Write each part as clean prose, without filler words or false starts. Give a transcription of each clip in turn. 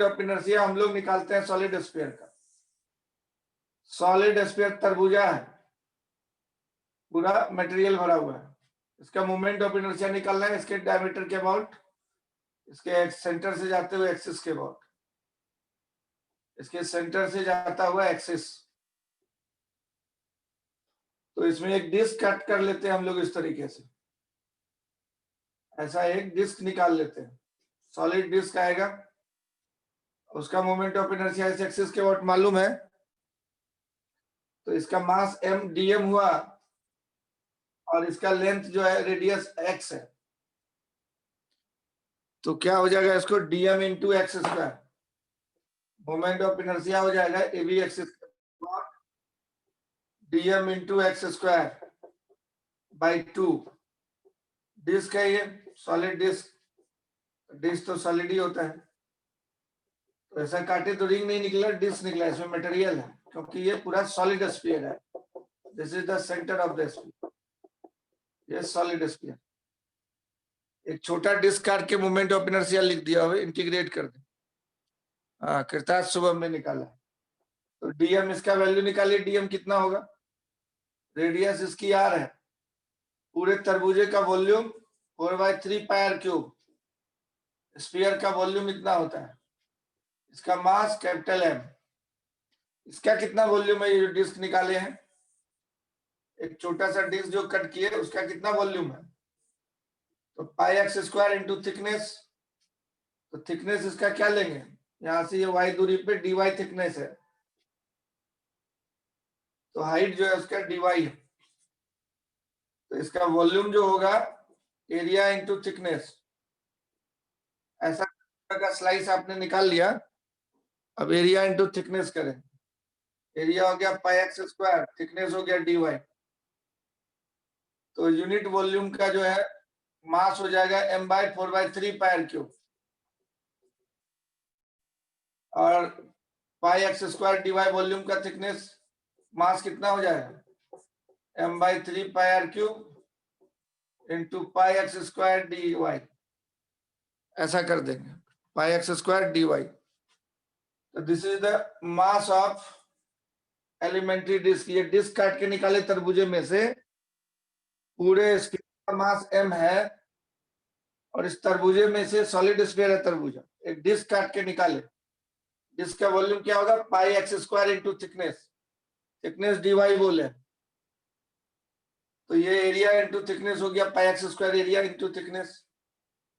Of inertia हम लोग निकालते हैं सॉलिड स्फीयर का। सॉलिड स्फीयर तरबूजा है, पूरा मटेरियल भरा हुआ है। इसका मोमेंट ऑफ इनर्शिया निकालना है इसके डायमीटर के अबाउट, इसके सेंटर से जाते हुए एक्सिस के अबाउट, इसके सेंटर से जाता हुआ एक्सिस। तो इसमें एक डिस्क कट कर लेते हैं हम लोग इस तरीके से, ऐसा एक डिस्क निकाल लेते हैं, सॉलिड डिस्क आएगा। उसका मोमेंट ऑफ इनर्शिया इस एक्सिस के अबाउट मालूम है, तो इसका मास m dm हुआ और इसका लेंथ जो है रेडियस x है, तो क्या हो जाएगा इसको dm into x square. Moment of inertia हो जाएगा A B axis dm into x square by 2। Disc है ये, सॉलिड डिस्क, डिस्क तो सॉलिड ही होता है। तो ऐसा काटे तो रिंग नहीं निकला, डिस्क निकला, इसमें मटेरियल है क्योंकि ये पूरा सॉलिड स्फीयर है। This is the centre of the sphere, ये सॉलिड स्फीयर। एक छोटा डिस्क काट के मोमेंट ऑफ इनर्शिया लिख दिया हो, इंटीग्रेट कर दे। हाँ, कृतार्थ शुभम ने निकाला। तो डीएम इसका वैल्यू निकालिए, डीएम कितना होगा, रेडियस इसकी आर है, पूरे तरबूजे का volume 4/3 pi r cube. Sphere का वॉल्यूम इतना होता है, इसका मास कैपिटल एम। इसका कितना वॉल्यूम है, ये जो डिस्क निकाले हैं, एक छोटा सा डिस्क जो कट किए उसका कितना वॉल्यूम है, तो पाई एक्स स्क्वायर इंटू थिकनेस। तो थिकनेस इसका क्या लेंगे, यहां से ये y दूरी पे dy थिकनेस है, तो हाइट जो है उसका dy है। तो इसका वॉल्यूम जो होगा एरिया इंटू थिकनेस, ऐसा का स्लाइस आपने निकाल लिया। अब एरिया इंटू थिकनेस करें, एरिया हो गया पाई एक्स स्क्वायर, थिकनेस हो गया dy। तो यूनिट वॉल्यूम का जो है मास हो जाएगा m/4/3 पाई आर क्यूब, और pi x square dy volume का थिकनेस मास कितना हो जाएगा m/3 pi r cube into pi x square dy। ऐसा कर देंगे, पाई एक्स स्क्वायर dy। तो this is the mass of elementary disc. ये डिस्क काट के निकाले तरबूजे में से, पूरे स्फीयर का मास m है, और इस तरबूजे में से सॉलिड स्फीयर है तरबूजा, एक डिस्क काट के निकाले। डिस्क का वॉल्यूम क्या होगा, pi x square into thickness, thickness dy बोले, तो ये एरिया इंटू थिकनेस हो गया pi x square area into thickness.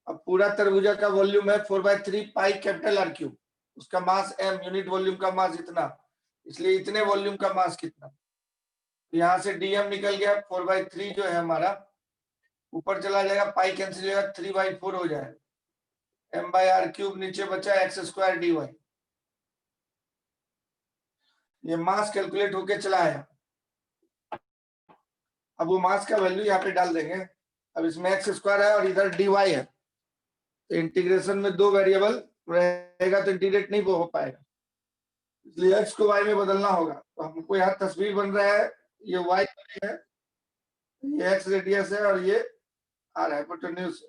अब पूरा तरबूजा का वॉल्यूम है 4/3 पाई कैपिटल आर क्यूब, उसका मास m, यूनिट वॉल्यूम का मास इतना, इसलिए इतने वॉल्यूम का मास कितना। यहाँ से dm निकल गया, 4/3 जो है हमारा ऊपर चला जाएगा, पाई कैंसिल होगा, 3/4 हो जाएगा, m/r³ नीचे बचा एक्स स्क्वायर dy। ये मास कैलकुलेट होके चला आया। अब वो मास का वैल्यू यहाँ पे डाल देंगे। अब इसमें एक्स स्क्वायर है और इधर dy है, तो इंटीग्रेशन में दो वेरिएबल रहेगा तो इंटीग्रेट नहीं हो पाएगा, इसलिए x को y में बदलना होगा। तो हमको यहाँ तस्वीर बन रहा है, ये y है, ये x रेडियस है, और ये r हाइपोटेन्यूज।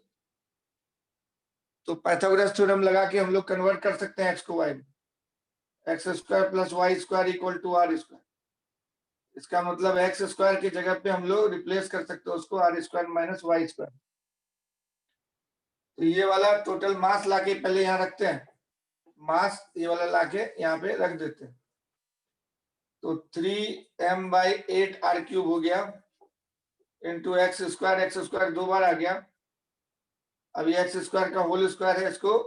तो पाइथागोरस थ्योरम लगा के हम लोग कन्वर्ट कर सकते हैं x को y में, x square plus y square equal to r square. इसका मतलब एक्स स्क्वायर की जगह पे हम लोग रिप्लेस कर सकते हैं उसको r square minus y square. तो ये वाला टोटल मास लाके पहले यहाँ रखते हैं, मास ये वाला लाके यहाँ पे रख देते हैं। तो 3m/8 r³ हो गया इंटू एक्स स्क्वायर दो बार आ गया। अब ये एक्स स्क्वायर का होल स्क्वायर है, इसको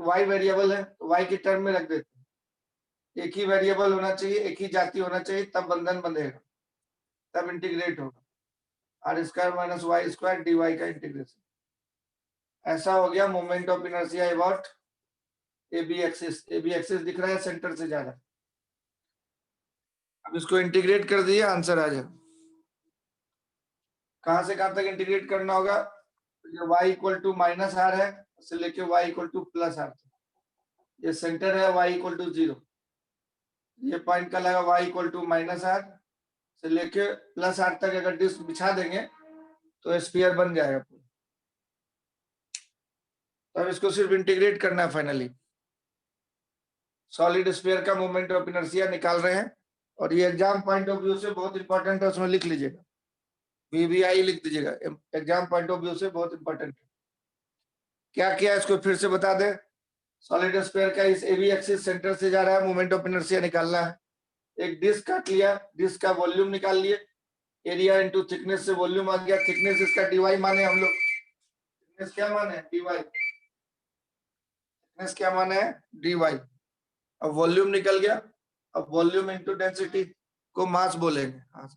y वेरिएबल है तो y की टर्म में रख देते हैं। एक ही वेरिएबल होना चाहिए, एक ही जाति होना चाहिए, तब बंधन बंधेगा, तब इंटीग्रेट होगा। R square minus y square dy का इंटीग्रेशन। ऐसा हो गया moment of inertia about A B axis दिख रहा है सेंटर से ज्यादा। अब इसको इंटीग्रेट कर दिए, आंसर आ जाए। कहां से कहां तक इंटीग्रेट करना होगा, जो y equal to minus r है उससे लेके y equal to plus r, ये सेंटर है y इक्वल टू 0, ये पॉइंट का लगा y equal to minus r से लेके प्लस आर तक अगर डिस्क बिछा देंगे तो स्फीयर बन जाएगा। तो अब इसको सिर्फ इंटीग्रेट करना है फाइनली। सॉलिड स्फीयर का मोमेंट ऑफ इनर्शिया निकाल रहे हैं, और ये एग्जाम पॉइंट ऑफ व्यू से बहुत इंपॉर्टेंट है, उसमें लिख लीजिएगा, VVI लिख दीजिएगा, एग्जाम पॉइंट ऑफ व्यू से बहुत इंपॉर्टेंट है। क्या किया इसको फिर से बता दें। सॉलिड स्फीयर का इस AB एक्सिस सेंटर से जा रहा है, मोमेंट ऑफ इनर्शिया निकालना है। एक डिस्क काट लिया, डिस्क का वॉल्यूम निकाल लिए, एरिया इंटू थिकनेस से वॉल्यूम आ गया, थिकनेस इसका dy माने हम लोग, थिकनेस क्या माने dy, थिकनेस क्या माने dy। अब वॉल्यूम निकल गया, अब वॉल्यूम इंटू डेंसिटी को मास बोलेंगे। हाँ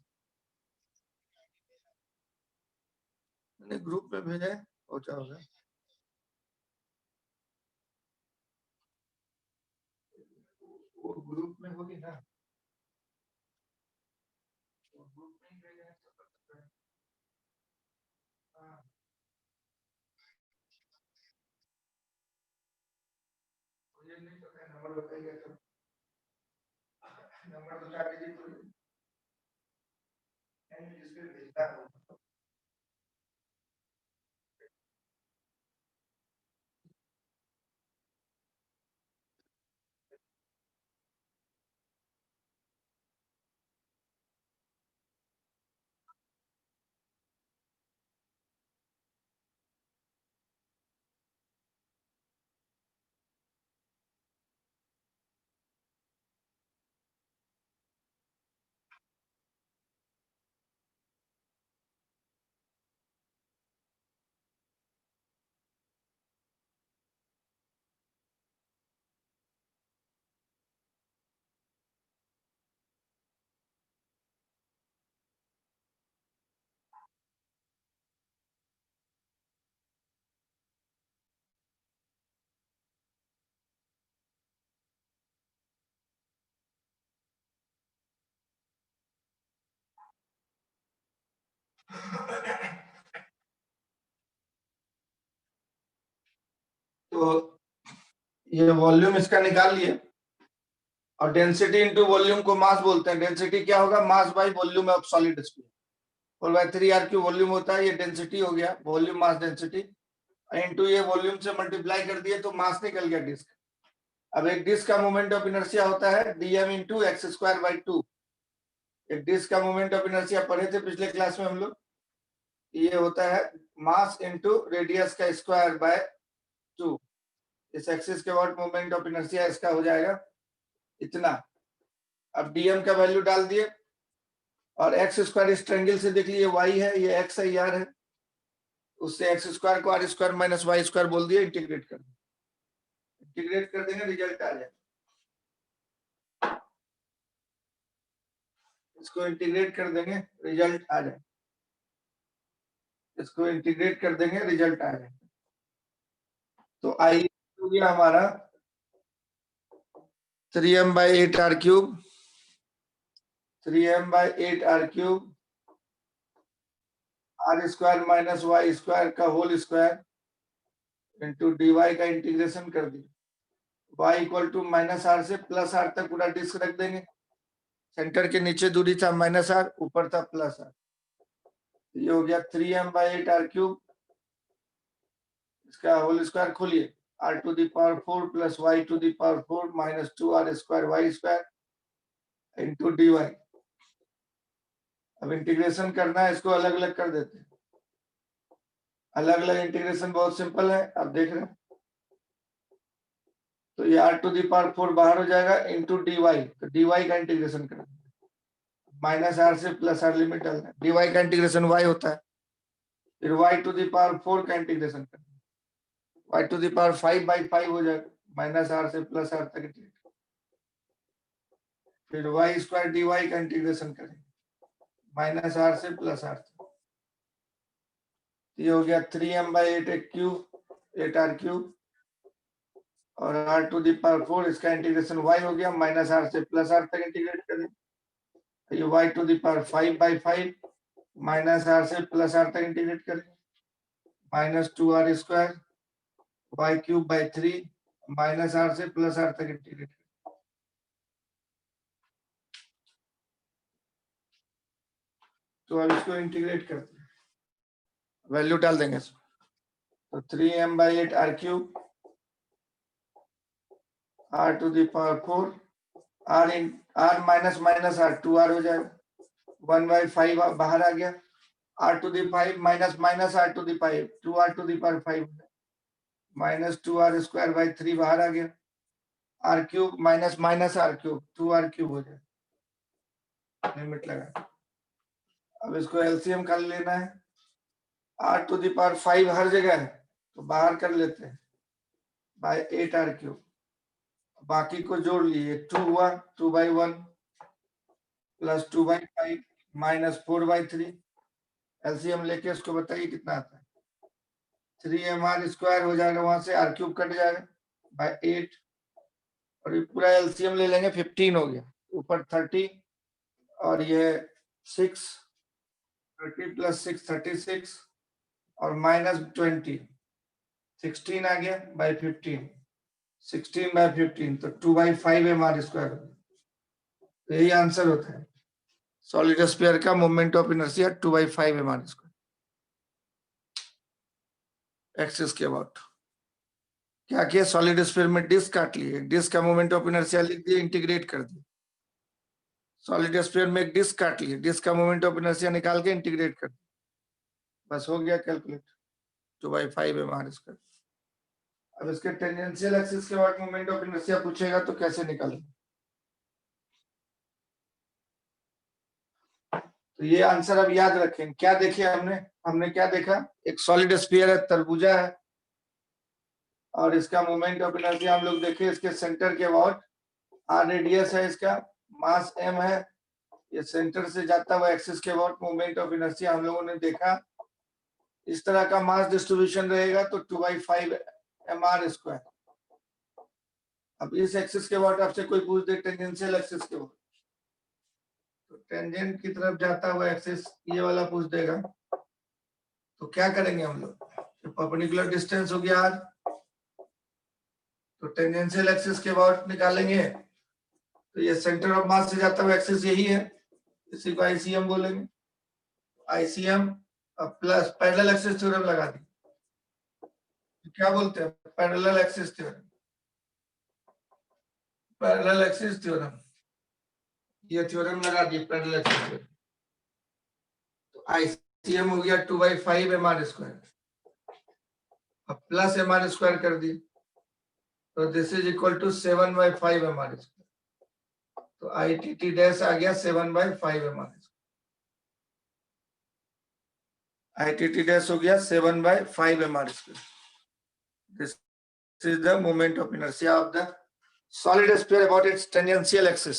मैंने ग्रुप में भेजा है, पहुंचा होगा। वो ग्रुप में होगी ना, वो ग्रुप में ही भेजा है तो कर सकते हैं। हाँ, मुझे नहीं पता है, नंबर बताइए तो, नंबर तो चार डिजिट तो नहीं, जिसपे भेजना है। तो ये वॉल्यूम इसका निकाल लिए, और डेंसिटी इंटू वॉल्यूम को मास बोलते हैं। डेंसिटी क्या होगा, mass by volume of solid sphere, 4/3 r³ volume होता है, ये डेंसिटी हो गया, वॉल्यूम मास डेंसिटी, इंटू ये वॉल्यूम से मल्टीप्लाई कर दिए तो मास निकल गया डिस्क। अब एक डिस्क का मोमेंट ऑफ इनर्शिया होता है dm इंटू x²/2। एक डिस्क का मोमेंट ऑफ इनर्शिया पढ़े थे पिछले क्लास में हम लोग, ये होता है मास इंटू रेडियस का स्क्वायर बाय 2। इस एक्सिस के बाद मोमेंट ऑफ इनर्शिया इसका हो जाएगा इतना। अब dm का वैल्यू डाल दिए, और x² इस ट्रायंगल से देख लिए y है, ये x है, r है, उससे x² को r² माइनस y² बोल दिए, इंटीग्रेट कर देंगे, रिजल्ट आ जाए। इसको इंटीग्रेट कर देंगे, रिजल्ट आ जाए। इसको इंटीग्रेट कर देंगे, रिजल्ट आ जाए। तो आई हो गया हमारा 3m/8r³, 3m/8r³ r² minus y² का होल स्क्वायर इंटू dy का इंटीग्रेशन कर दिया। y इक्वल टू -r से +r तक पूरा डिस्क रख देंगे। सेंटर के नीचे दूरी था -r, ऊपर था +r। ये हो गया 3m/8r³, इसका होल स्क्वायर खोलिए, r⁴ plus y⁴ minus 2r² y² into dy। अब इंटीग्रेशन करना है, इसको अलग अलग कर देते हैं। अलग अलग इंटीग्रेशन बहुत सिंपल है, आप देख रहे हैं। तो ये r⁴ बाहर हो जाएगा इंटू dy, तो dy का इंटीग्रेशन करना, -r से +r लिमिट डालना है, dy का इंटीग्रेशन y होता है, फिर y⁴ का इंटीग्रेशन करना, y⁵/5 हो जाएगा, -r से +r तक, फिर y² dy का इंटीग्रेशन करें, -r से +r तक। ये हो गया 3m/8r³, और r⁴ इसका इंटीग्रेशन y हो गया, -r से +r तक इंटीग्रेट करें, ये y⁵/5 -r से +r तक इंटीग्रेट करें, -2r² y³/3 -r से +r तक इंटीग्रेट करें। तो अब इसको इंटीग्रेट करते हैं, वैल्यू डाल देंगे इसको। तो 3m/8r³ r to the power 4, r minus minus r 2r हो जाएगा, 1/5 बाहर आ गया, r to the 5 minus minus r to the 5, 2r to the power 5 minus 2r square by 3 बाहर आ गया, r cube minus minus r cube 2r cube हो जाएगा, limit लगा। अब इसको एलसीएम कर लेना है, r to the power 5 हर जगह है तो बाहर कर लेते हैं बाय 8r क्यूब, बाकी को जोड़ लिए, 2 हुआ, 2/1 प्लस 2/5 माइनस 4/3, एलसीएम लेके इसको बताइए कितना आता है, 3mr स्क्वायर हो जाएगा, वहां से r क्यूब कट जाएगा बाय 8, और ये पूरा एलसीएम ले लेंगे, 15 हो गया, ऊपर 30 और ये 6, 30 प्लस 6 36 और माइनस 20, 16 आ गया बाय 15, 16/15 तो 2/5 mr स्क्वायर, तो यही आंसर होता है सॉलिड स्फीयर का moment of inertia 2/5 mr square axis के अबाउट। क्या किया, सॉलिड स्फीयर में डिस्क काट लिए, डिस्क का मोमेंट ऑफ इनर्शिया लिख दिए, इंटीग्रेट कर दिए, सॉलिड स्फीयर में एक डिस्क काट लिए, डिस्क का मोमेंट ऑफ इनर्शिया निकाल के इंटीग्रेट कर दिया, बस हो गया कैलकुलेट, 2/5 mr स्क्वायर। अब इसके टेंजेंशियल एक्सिस के बाद मोमेंट ऑफ इनर्शिया पूछेगा तो कैसे निकालेंगे, तो ये आंसर अब याद रखें। क्या देखे हमने क्या देखा, एक सॉलिड स्फीयर है, तरबूजा है, और इसका मोमेंट ऑफ इनर्शिया हम लोग देखे, इसके सेंटर के अबाउट r रेडियस है, इसका मास m है, ये सेंटर से जाता हुआ एक्सिस के अबाउट मोमेंट ऑफ इनर्शिया हम लोगों ने देखा, इस तरह का मास डिस्ट्रीब्यूशन रहेगा तो 2/5 mr स्क्वायर। अब इस एक्सिस के अबाउट आपसे कोई पूछ दे टेंजेंशियल एक्सिस के अबाउट, तो टेंजेंट की तरफ जाता हुआ एक्सिस ये वाला पूछ देगा, तो क्या करेंगे हम लोग, तो परपेंडिकुलर डिस्टेंस हो गया r, तो टेंजेंशियल एक्सिस के अबाउट निकालेंगे, तो ये सेंटर ऑफ मास से जाता हुआ एक्सिस यही है, इसी को आईसीएम बोलेंगे, ICM plus parallel axis theorem लगा दी, तो क्या बोलते हैं parallel axis theorem, parallel axis theorem, ये थ्योरम लगा दिए पैरेलल एक्सिस थ्योरम, तो आईसीएम हो गया 2/5 mr स्क्वायर, अब प्लस mr स्क्वायर कर दिए, तो this is equal to 7/5 mr square, तो ITT डैश आ गया 7/5 mr, ITT डैश हो गया 7/5 mr square. This is the moment of inertia of the solid sphere about its tangential axis,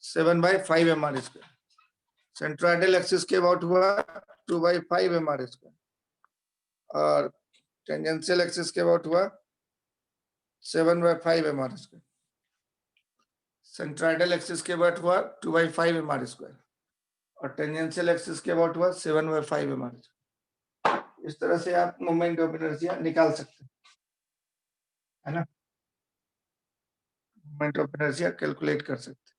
7/5 mr square, centroidal axis के about हुआ 2/5 mr square, और tangential axis के about हुआ 7/5 mr square, centroidal axis के about हुआ 2/5 mr square, और tangential axis के about हुआ 7/5 mr square। इस तरह से आप मोमेंट ऑफ इनर्शिया निकाल सकते हैं, है ना, मोमेंट ऑफ इनर्शिया कैलकुलेट कर सकते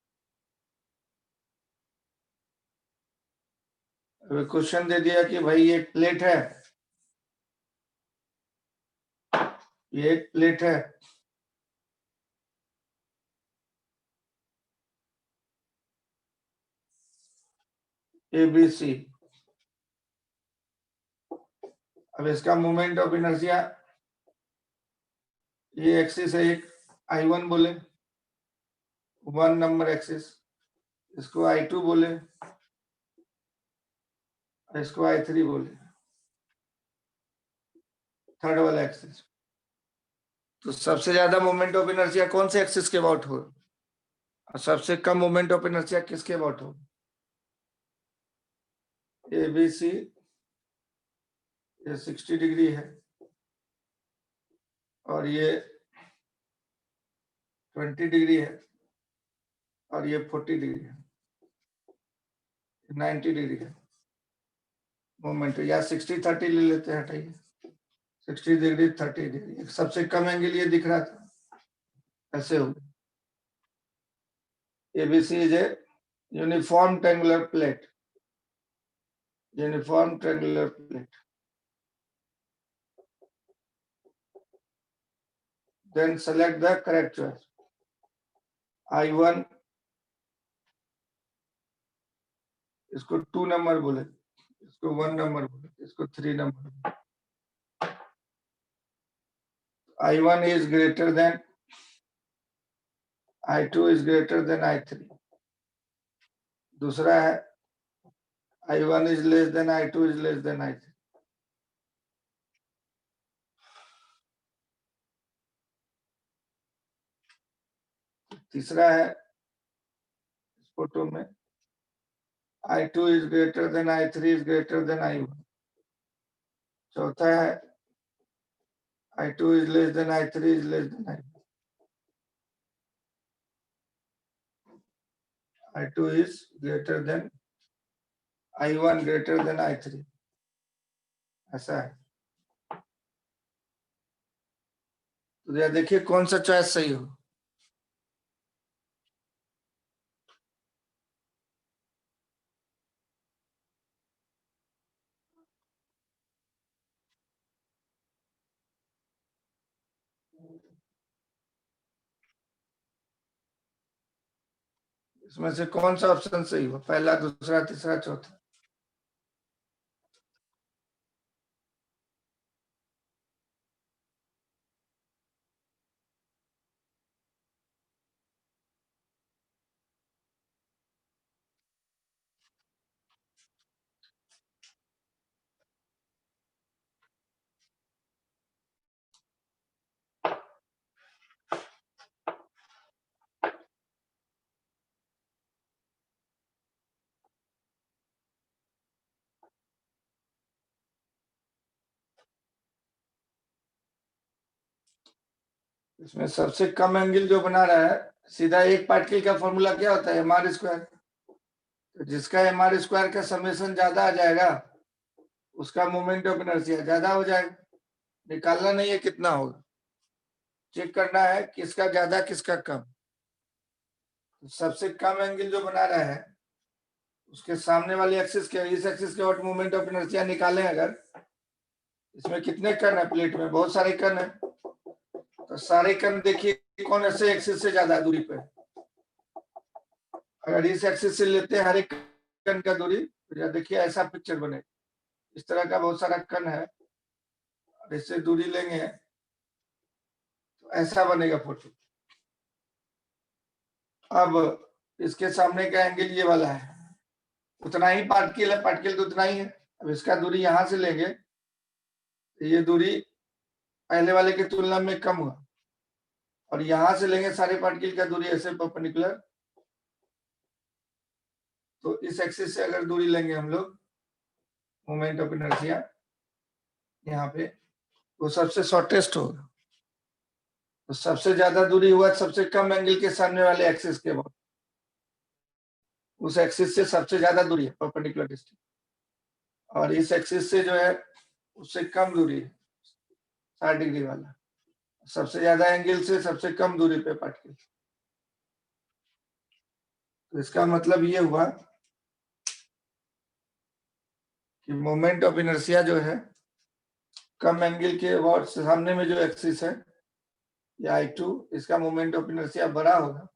हैं। क्वेश्चन दे दिया कि भाई एक प्लेट है, ये एक प्लेट है, ABC, अब इसका मोमेंट ऑफ इनर्शिया, ये एक्सिस है एक, I1 बोले, 1 नंबर एक्सिस, इसको I2 बोले, इसको I3 बोले, थर्ड वाला एक्सिस। तो सबसे ज्यादा मोमेंट ऑफ इनर्शिया कौन से एक्सिस के अबाउट हो, और सबसे कम मोमेंट ऑफ इनर्शिया किसके अबाउट हो, ABC, ये 60 डिग्री है, और ये 20 डिग्री है, और ये 40 डिग्री है, 90 डिग्री है मोमेंट, या 60-30 ले लेते हैं, हटाइए 60 डिग्री 30 डिग्री, सबसे कम एंगल ये दिख रहा था, ऐसे हो, ABC is a uniform triangular plate, uniform triangular plate, then select the correct choice. I1 इसको 2 नंबर बोले, इसको 1 नंबर बोले, इसको 3 number. I1 is greater than I2 is greater than I3। दूसरा है I1 is less than I2 is less than I3। तीसरा है इस फोटो में I2 is greater than I3 is greater than I1। चौथा है I2 is less than I3 is less than I1। I2 is greater than I1 greater than I3, ऐसा है। तो यह देखिए कौन सा चॉइस सही हो। इसमें से कौन सा ऑप्शन सही हो, पहला, दूसरा, तीसरा, चौथा? इसमें सबसे कम एंगल जो बना रहा है, सीधा एक पार्टिकल का फॉर्मूला क्या होता है, mr स्क्वायर। तो जिसका mr स्क्वायर का समेशन ज्यादा आ जाएगा उसका मोमेंट ऑफ इनर्शिया ज्यादा हो जाएगा। निकालना नहीं है कितना होगा, चेक करना है किसका ज्यादा किसका कम। तो सबसे कम एंगल जो बना रहा है उसके सामने वाले एक्सिस के, इस एक्सिस के व्हाट मोमेंट ऑफ इनर्शिया निकालें अगर, इसमें कितने कण है प्लेट में, बहुत सारे कण है। तो सारे कण देखिए कौन से एक्सिस से ज्यादा दूरी पे। अगर इस एक्सिस से लेते हैं हर एक कण का दूरी, तो देखिए ऐसा पिक्चर बने, इस तरह का बहुत सारा कण है और इससे दूरी लेंगे तो ऐसा बनेगा फोटो। अब इसके सामने का एंगल ये वाला है, उतना ही पार्टिकल है, पार्टिकल तो उतना ही है। अब इसका दूरी यहां से लेंगे तो ये दूरी पहले वाले की तुलना में कम हुआ, और यहां से लेंगे सारे पार्टिकल का दूरी ऐसे परपेंडिकुलर। तो इस एक्सिस से अगर दूरी लेंगे हम लोग मोमेंट ऑफ इनर्शिया यहाँ पे, वो सबसे शॉर्टेस्ट होगा। तो सबसे ज्यादा दूरी हुआ सबसे कम एंगल के सामने वाले एक्सिस के बाद, उस एक्सिस से सबसे ज्यादा दूरी है परपेंडिकुलर डिस्टेंस, और इस एक्सिस से जो है उससे कम दूरी है 60 डिग्री वाला, सबसे ज्यादा एंगल से सबसे कम दूरी पे पार्टिकल। तो इसका मतलब ये हुआ कि मोमेंट ऑफ इनर्शिया जो है कम एंगल के और सामने में जो एक्सिस है या I2, इसका मोमेंट ऑफ इनर्शिया बड़ा होगा,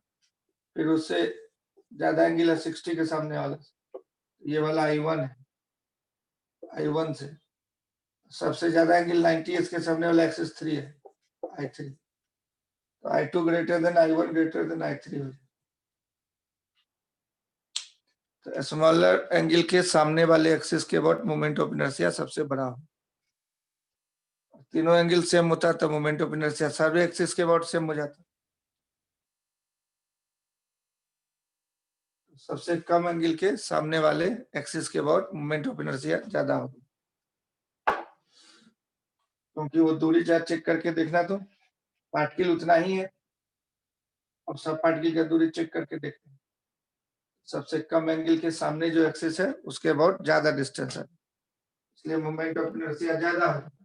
फिर उससे ज्यादा एंगल है 60 के सामने वाला, ये वाला I1 है, I1 से सबसे ज्यादा एंगल 90 इसके सामने वाला एक्सिस 3 है, I3। तो I2 greater than I1 greater than I3 हो जाए। तो स्मॉलर एंगल के सामने वाले एक्सिस के अबाउट मोमेंट ऑफ इनर्शिया सबसे बड़ा हो। तीनों एंगल सेम होता तो मोमेंट ऑफ इनर्शिया सारे एक्सिस के अबाउट सेम हो जाता। सबसे कम एंगल के सामने वाले एक्सिस के अबाउट मोमेंट ऑफ इनर्शिया ज्यादा हो, क्योंकि वो दूरी चार्ज चेक करके देखना, तो पार्टिकल उतना ही है और सब पार्टिकल का दूरी चेक करके देखना, सबसे कम एंगल के सामने जो एक्सिस है उसके अबाउट ज्यादा डिस्टेंस है, इसलिए मोमेंट ऑफ इनर्शिया ज्यादा है।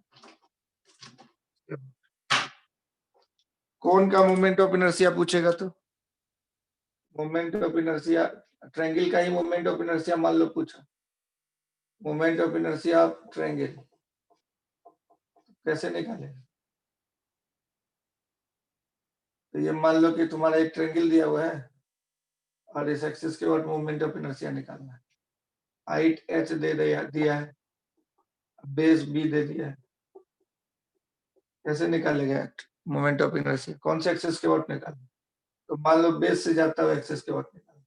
कौन का मोमेंट ऑफ इनर्शिया पूछेगा तो मोमेंट ऑफ इनर्शिया ट्रायंगल का ही मोमेंट ऑफ इनर्शिया मान लो पूछा, moment of inertia of triangle कैसे निकाले। तो ये मान लो कि तुम्हारा एक ट्रायंगल दिया हुआ है और इस एक्सिस के बाद मोमेंट ऑफ इनर्शिया निकालना है। हाइट h दे दिया है, बेस b दे दिया है। कैसे निकालेगा मोमेंट ऑफ इनर्शिया? कौन से एक्सिस के बाद निकालना? तो मान लो बेस से जाता हुआ एक्सिस के बाद निकालना,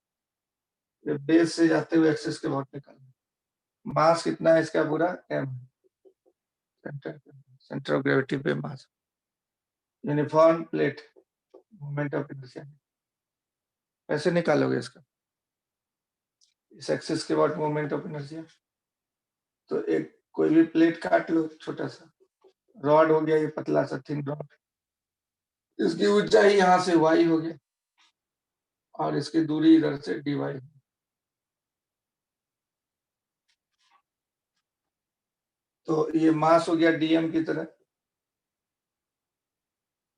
ये बेस से जाते हुए एक्सिस के बाद निकालना। मास कितना है इसका? पूरा m, सेंटर ऑफ ग्रेविटी पे mass. Uniform plate, moment of inertia कैसे निकालोगे इसका? इस एक्सिस के बाद मोमेंट ऑफ इनर्शिया, तो एक कोई भी प्लेट काट लो, छोटा सा रॉड हो गया, ये पतला सा थिन रॉड, इसकी ऊंचाई यहाँ से y हो गया और इसकी दूरी इधर से dy। तो ये मास हो गया dm की तरह।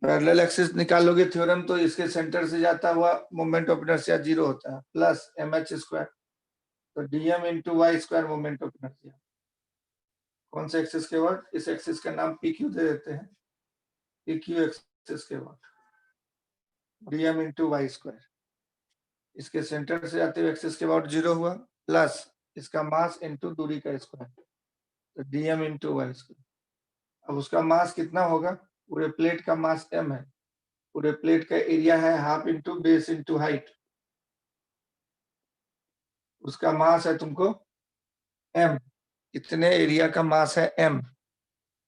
पैरेलल एक्सिस निकालोगे थ्योरम, तो इसके सेंटर से जाता हुआ मोमेंट ऑफ इनर्शिया 0 होता है, प्लस mh स्क्वायर, तो dm into y square moment of inertia. कौन से एक्सिस के बाद? इस एक्सिस का नाम pq दे देते हैं, pq एक्सिस के बाद dm इंटू वाई स्क्वायर, इसके सेंटर से जाते हुए एक्सिस के बाद 0 हुआ, प्लस इसका मास इंटू दूरी का स्क्वायर, तो dm इंटू वाई स्क्वायर। अब उसका मास कितना होगा? पूरे प्लेट का मास m है, पूरे प्लेट का एरिया है half into base into height, उसका मास है तुमको m। इतने एरिया का मास है m।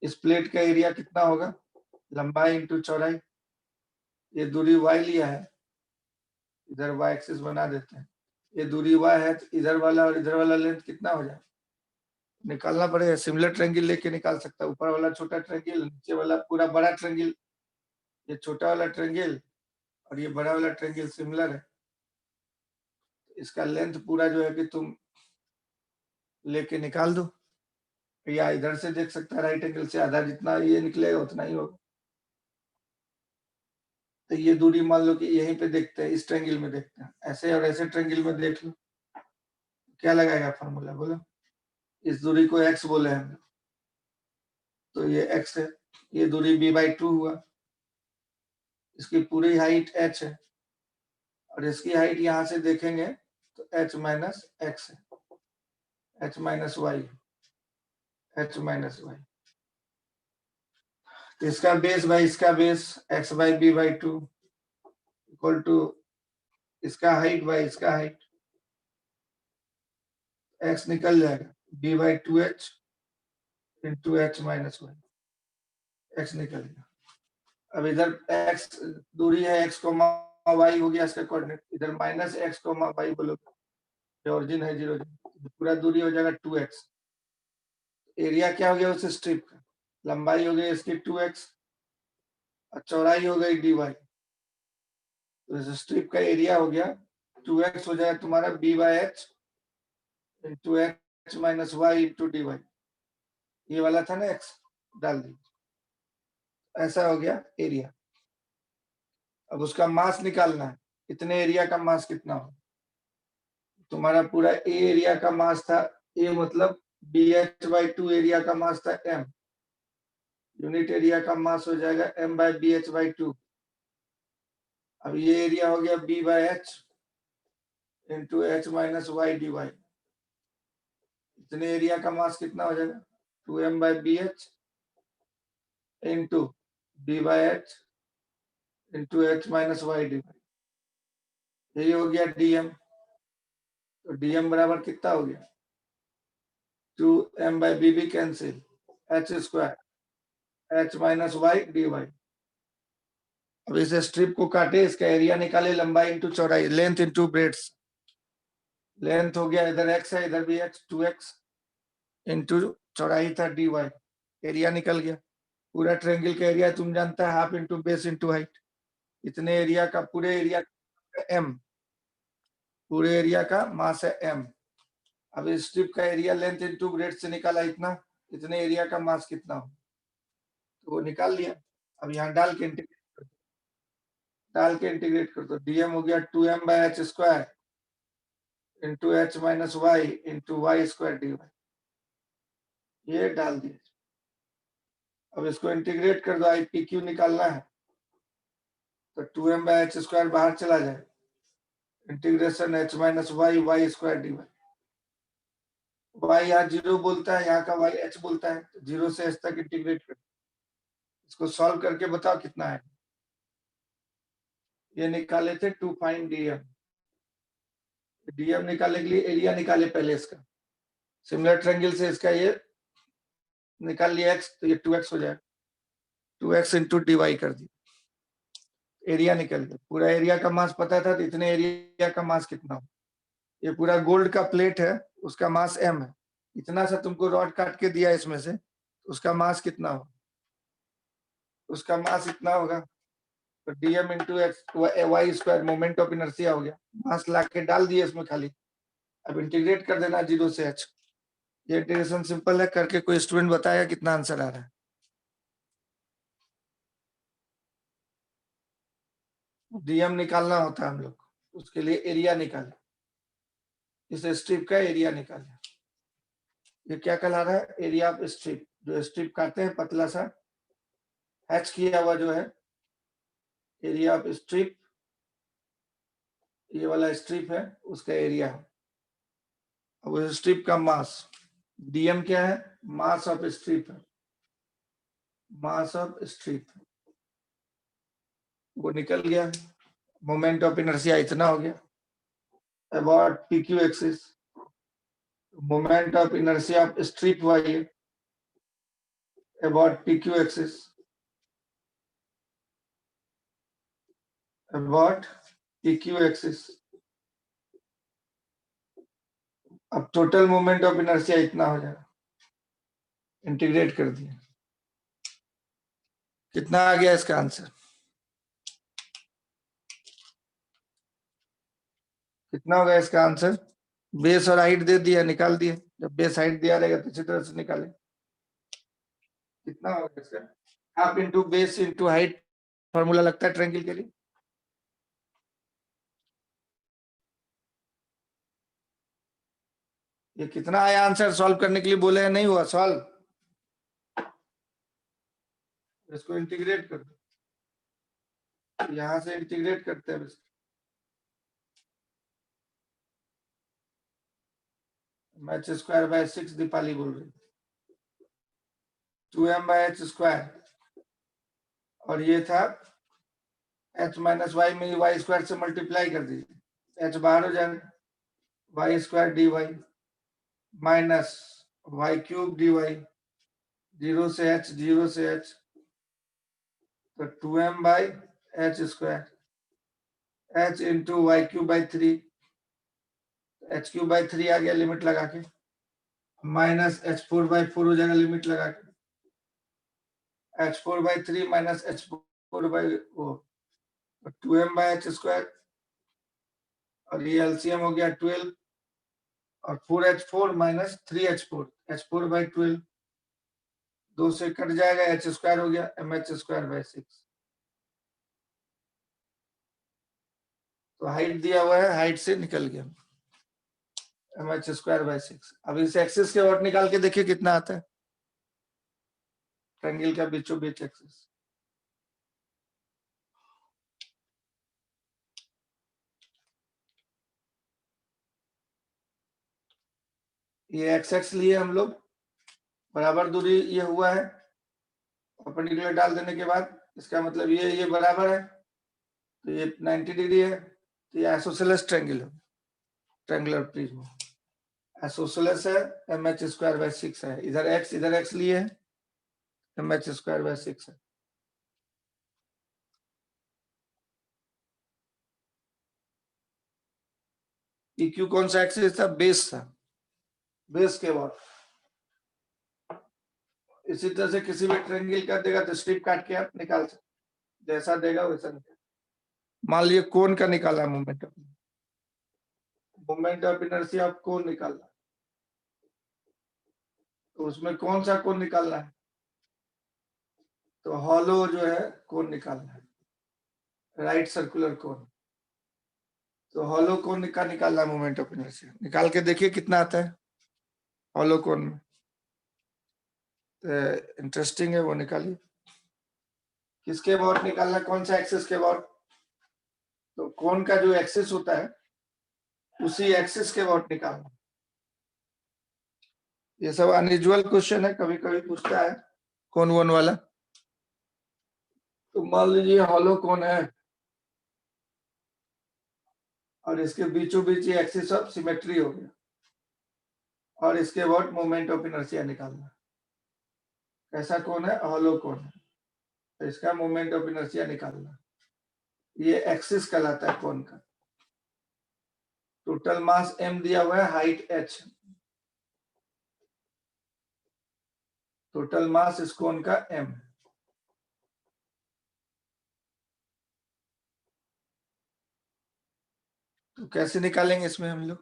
इस प्लेट का एरिया कितना होगा? लंबाई इंटू चौड़ाई, ये दूरी y लिया है, इधर y एक्सिस बना देते हैं, ये दूरी y है, तो इधर वाला और इधर वाला लेंथ कितना हो जाए? निकालना पड़ेगा। सिमिलर ट्रायंगल लेके निकाल सकता है, ऊपर वाला छोटा ट्रायंगल, नीचे वाला पूरा बड़ा ट्रायंगल, ये छोटा वाला ट्रायंगल और ये बड़ा वाला ट्रायंगल सिमिलर है। इसका लेंथ पूरा जो है कि तुम लेके निकाल दो, या इधर से देख सकता है राइट एंगल से, आधा जितना ये निकलेगा उतना ही होगा। तो ये दूरी मान लो कि यहीं पे देखते हैं, इस ट्रायंगल में देखते हैं, ऐसे और ऐसे ट्रायंगल में देख लो, क्या लगाएगा फॉर्मूला बोलो? इस दूरी को x बोले हैं, तो ये x है, ये दूरी b/2 हुआ, इसकी पूरी हाइट h है और इसकी हाइट यहाँ से देखेंगे तो h माइनस x है, h minus y, h minus y। तो इसका बेस बाई इसका बेस x/b/2 इक्वल टू इसका हाइट बाई इसका हाइट, x निकल जाएगा b/2h into h minus y, x निकल गया। अब इधर x दूरी है, x कोमा y हो गया इसका कोऑर्डिनेट, इधर माइनस x कोमा y बोलोगे, ऑरिजिन है 0 पूरा दूरी हो जाएगा 2x। एरिया क्या हो गया उस स्ट्रिप का? लंबाई हो गई इसकी 2x और चौड़ाई हो गई dy, तो इस स्ट्रिप का एरिया हो गया 2x हो जाएगा तुम्हारा b/h into h minus y into dy। ये वाला था ना x, डाल दी, ऐसा हो गया एरिया। अब उसका मास निकालना है, इतने एरिया का मास कितना हो? तुम्हारा पूरा ए एरिया का मास था, ए मतलब bh/2 एरिया का मास था m, यूनिट एरिया का मास हो जाएगा m/bh/2। अब ये एरिया हो गया b/h into h minus y dy, इतने एरिया का मास कितना हो जाएगा? 2m/bh into b/h into h minus y dy, यही हो गया dm। तो dm बराबर कितना हो गया? 2m/b भी cancel, h square h minus y dy। अब इसे स्ट्रिप को काटे, इसका एरिया निकाले, लंबाई इंटू चौड़ाई, लेंथ इंटू ब्रेड्थ। लेंथ हो गया, इधर x है इधर भी x, 2x इंटू चौड़ाई था dy, एरिया निकल गया। पूरा ट्रायंगल का एरिया तुम जानता है half into base into height, इतने एरिया का, पूरे एरिया m, पूरे एरिया का मास है m। अब इस स्ट्रिप का एरिया लेंथ इंटू ब्रेड्थ से निकाला, इतना, इतने एरिया का मास कितना हो, तो वो निकाल लिया। अब यहाँ डाल के इंटीग्रेट कर दो, dm हो गया 2m/h square into h minus y into y square dy, ये डाल दिए। अब इसको इंटीग्रेट कर दो, IPQ निकालना है, तो 2m/h² बाहर चला जाए, integration h minus y square dy। y यहाँ 0 बोलता है, यहाँ का y h बोलता है, तो 0 से h तक इंटीग्रेट कर, इसको सॉल्व करके बताओ कितना है। ये निकाले थे टू फाइंड dm। dm निकालने के लिए एरिया निकाले पहले इसका, सिमिलर ट्रायंगल से इसका ये निकाल लिया x, तो ये 2x हो जाएगा, 2x इंटू dy कर दिया, एरिया निकल गया। पूरा एरिया का मास पता था, तो इतने एरिया का मास कितना हो। ये पूरा गोल्ड का प्लेट है, उसका मास m है, इतना सा तुमको रॉड काट के दिया इसमें से, उसका मास कितना हो, उसका मास इतना होगा, तो dm into y square moment of inertia हो गया, मास ला के डाल दिए इसमें खाली। अब इंटीग्रेट कर देना 0 से h। ये इंटीग्रेशन सिंपल है, करके कोई स्टूडेंट बताएगा कितना आंसर आ रहा है। dm निकालना होता है हम लोग, उसके लिए एरिया निकाले, इस स्ट्रिप का एरिया निकाले। ये क्या कहला रहा है, एरिया ऑफ स्ट्रिप, जो स्ट्रिप काटते हैं पतला सा हैच किया हुआ जो है, एरिया ऑफ स्ट्रिप, ये वाला स्ट्रिप है उसका एरिया है। अब उस स्ट्रिप का मास dm क्या है, मास ऑफ स्ट्रिप है, मास ऑफ स्ट्रिप वो निकल गया, मोमेंट ऑफ इनर्शिया इतना हो गया, about pq axis, moment of inertia of strip y about pq axis, about pq axis. अब टोटल मोमेंट ऑफ इनर्शिया इतना हो जाएगा, इंटीग्रेट कर दिया, कितना आ गया इसका आंसर, कितना होगा इसका आंसर। बेस और हाइट दे दिया, निकाल दिए, जब बेस हाइट दिया रहेगा तो इसी तरह से निकाले, कितना होगा इसका, half into base into height formula लगता है ट्रायंगल के लिए। ये कितना आया आंसर, सॉल्व करने के लिए बोले हैं, नहीं हुआ सॉल्व, इसको इंटीग्रेट कर दो, यहां से इंटीग्रेट करते हैं इसको। मैं h² / 6 दीपाली बोल रही, 2m/h², और ये था h माइनस वाई में y² से मल्टीप्लाई कर दीजिए, h बाहर हो जाएगा, y² dy minus y³ dy, 0 से h, 0 से h, तो 2m/h², h into y³/3, h³/3 आ गया लिमिट लगा के, माइनस h4/4 हो जाएगा लिमिट लगा के, h4/3 माइनस h4/4, 2m/h², और ये एलसीएम हो गया 12, और 4h4 माइनस 3h4, h4/12, 2 से कट जाएगा, h² हो गया mh²/6। तो हाइट दिया हुआ है, हाइट से निकल गया mh²/6। अब इस एक्सिस के और निकाल के देखिए कितना आता है, ट्रायंगल का बीचों बीच एक्सिस, ये एक्स एक्स लिए हम लोग, बराबर दूरी ये हुआ है, परपेंडिकुलर डाल देने के बाद इसका मतलब ये बराबर है, तो ये 90 डिग्री है, तो ये आइसोसेलेस ट्रायंगल है, ट्रायंगुलर प्रिज्म आइसोसेलेस है, mh²/6 है, इधर x लिए है, mh²/6 है। PQ कौन सा एक्सिस था, बेस था, बेस के बाद इसी तरह से किसी भी ट्रायंगल का देगा तो स्ट्रिप काट के आप निकाल सकते, जैसा देगा वैसा निकाल। मान लिया कोन का निकाला, moment of inertia of cone निकालना, तो उसमें कौन सा कोन निकालना है, तो हॉलो जो है कोन निकालना है, राइट सर्कुलर कोन, तो हॉलो कोन का निकालना मोमेंट ऑफ इनर्शिया, निकाल के देखिए कितना आता है हॉलो कोन में, तो इंटरेस्टिंग है वो निकालिए। किसके अबाउट निकालना, कौन सा एक्सिस के अबाउट, तो कोण का जो एक्सिस होता है उसी एक्सिस के अबाउट निकालना। ये सब अनयूजुअल क्वेश्चन है, कभी कभी पूछता है कोण वोन वाला। तो मान लीजिए हॉलो कोण है और इसके बीचों बीच ये एक्सिस ऑफ सिमेट्री हो गया और इसके अबाउट मोमेंट ऑफ इनर्शिया निकालना। कैसा कोण है? हॉलो कोण है, तो इसका मोमेंट ऑफ इनर्शिया निकालना। ये एक्सिस कहलाता है कोण का। टोटल मास m दिया हुआ है, हाइट h। टोटल मास इस कोण का m। तो कैसे निकालेंगे इसमें हम लोग?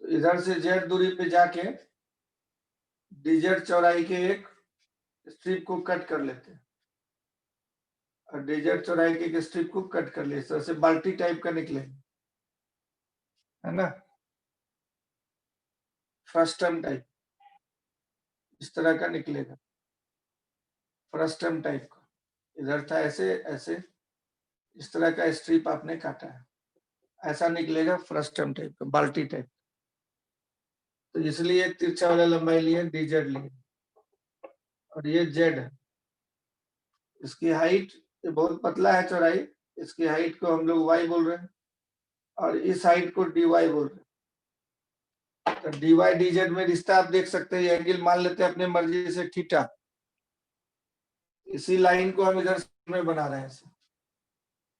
तो इधर से z दूरी पे जाके dz चौड़ाई के एक स्ट्रिप को कट कर लेते हैं और dz चौड़ाई के एक स्ट्रिप को कट कर ले, इस तरह से बाल्टी टाइप का निकलेगा, है ना, फ्रस्टम टाइप, इस तरह का निकलेगा फ्रस्टम टाइप का। इधर था ऐसे ऐसे, इस तरह का स्ट्रिप आपने काटा है, ऐसा निकलेगा फ्रस्टम टाइप का, बाल्टी टाइप। तो इसलिए तिरछा वाला लंबाई लिए dz लिए और ये z है। इसकी हाइट, ये बहुत पतला है चौड़ाई, इसकी हाइट को हम लोग y बोल रहे हैं और इस हाइट को dy बोल रहे हैं। तो dy dz में रिश्ता आप देख सकते हैं, ये एंगल मान लेते हैं अपने मर्जी से थीटा। इसी लाइन को हम इधर में बना रहे हैं,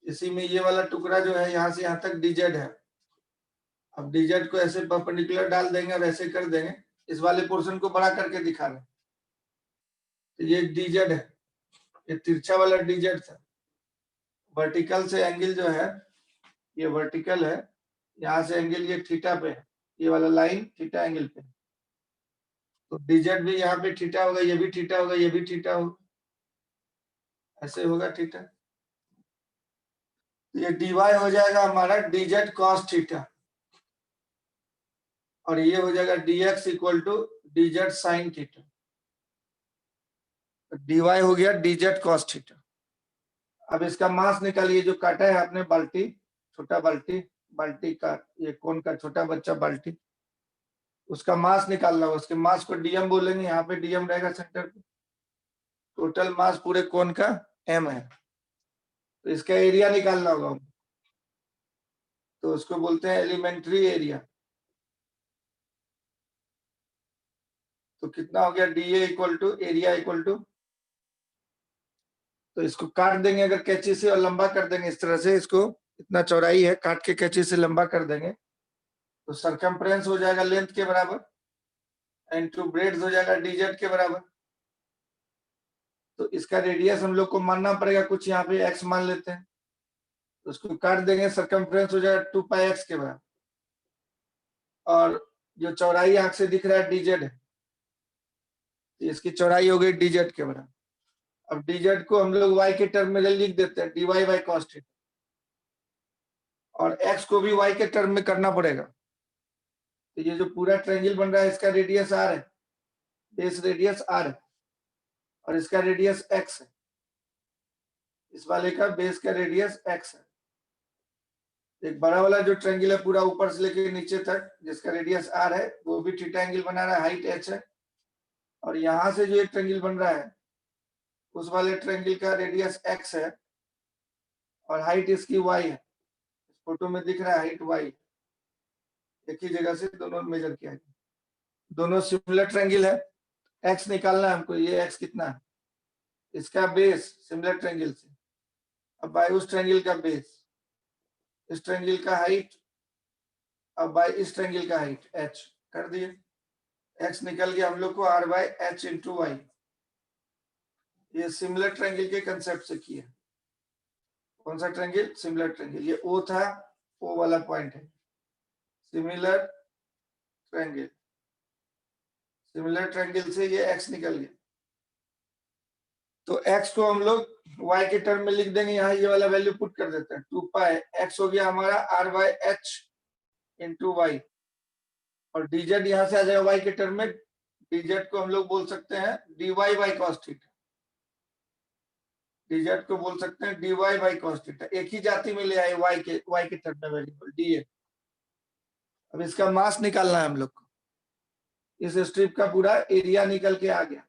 इसी में ये वाला टुकड़ा जो है यहाँ से यहाँ तक dz है। अब dz को ऐसे परपेंडिकुलर डाल देंगे और ऐसे कर देंगे, इस वाले पोर्शन को बड़ा करके दिखा रहे हैं। तो ये dz है, ये तिरछा वाला dz था। वर्टिकल से एंगल जो है ये वर्टिकल है, यहाँ से एंगल ये थीटा पे है, ये वाला लाइन थीटा एंगल पे। तो dz भी यहाँ पे थीटा होगा, ये भी थीटा होगा, ये भी थीटा होगा, ऐसे होगा थीटा। ये dy हो जाएगा हमारा dz cos थीटा और ये हो जाएगा dx equal to dz sin theta. dy हो गया dz cos थीटा। अब इसका मास निकालिए, जो काटा है आपने बाल्टी, छोटा बाल्टी, बाल्टी का ये कोन का छोटा बच्चा बाल्टी, उसका मास निकालना होगा। उसके मास को dm बोलेंगे, यहाँ पे dm रहेगा सेंटर पे। टोटल मास पूरे कोन का m है, तो इसका एरिया निकालना होगा, तो उसको बोलते हैं एलिमेंट्री एरिया। तो कितना हो गया? dA equal to area equal to, तो इसको काट देंगे अगर कैंची से और लंबा कर देंगे इस तरह से, इसको इतना चौड़ाई है, काट के कैंची से लंबा कर देंगे तो सरकमफ्रेंस हो जाएगा लेंथ के बराबर, इनटू ब्रेड्थ हो जाएगा dz के बराबर। तो इसका रेडियस हम लोग को मानना पड़ेगा कुछ, यहाँ पे x मान लेते हैं, तो उसको काट देंगे, सरकमफ्रेंस हो जाएगा 2πx के बराबर। और जो चौड़ाई आंख से दिख रहा है dz है, तो इसकी चौड़ाई हो गई dz के बराबर। अब dz को हम लोग y के टर्म में लिख देते हैं, dy बाई cos थीटा, और x को भी y के टर्म में करना पड़ेगा। तो ये जो पूरा ट्रायंगल बन रहा है इसका रेडियस r है, बेस रेडियस r है और इसका रेडियस x है, इस वाले का बेस का रेडियस x है। एक बड़ा वाला जो ट्रायंगल है पूरा ऊपर से लेके नीचे तक, जिसका रेडियस r है, वो भी थीटा एंगल बना रहा है, हाइट h है। और यहाँ से जो एक ट्रायंगल बन रहा है उस वाले ट्रायंगल का रेडियस x है और हाइट इसकी y है। फोटो में दिख रहा है हाइट y, एक ही जगह से दोनों मेजर किया गया, दोनों सिमिलर ट्रायंगल है। x निकालना है हमको, ये x कितना है, इसका बेस सिमिलर ट्रायंगल से, अब बाय उस ट्रायंगल का बेस, इस ट्रायंगल का हाइट, अब बाय इस ट्रायंगल का हाइट h कर दिए। x निकल गया हम लोग को r by h into y। ये सिमिलर ट्रायंगल के कंसेप्ट से किया। कौन सा ट्रायंगल? Similar triangle. ये O था, O वाला पॉइंट है सिमिलर ट्रायंगल। सिमिलर ट्रायंगल से ये x निकल गया, तो x को हम लोग y के टर्म में लिख देंगे, यहाँ ये वाला वैल्यू पुट कर देते हैं, 2π x हो गया हमारा r by h into y, और dz यहाँ से आ जाएगा y के टर्म में, dz को हम लोग बोल सकते हैं dy by cos theta. dz को बोल सकते हैं dy बाई cos थीटा, एक ही जाति में ले आए y के टर्म में वेरिएबल dA। अब इसका मास निकालना है हम लोग को। इस स्ट्रिप का पूरा एरिया निकल के आ गया,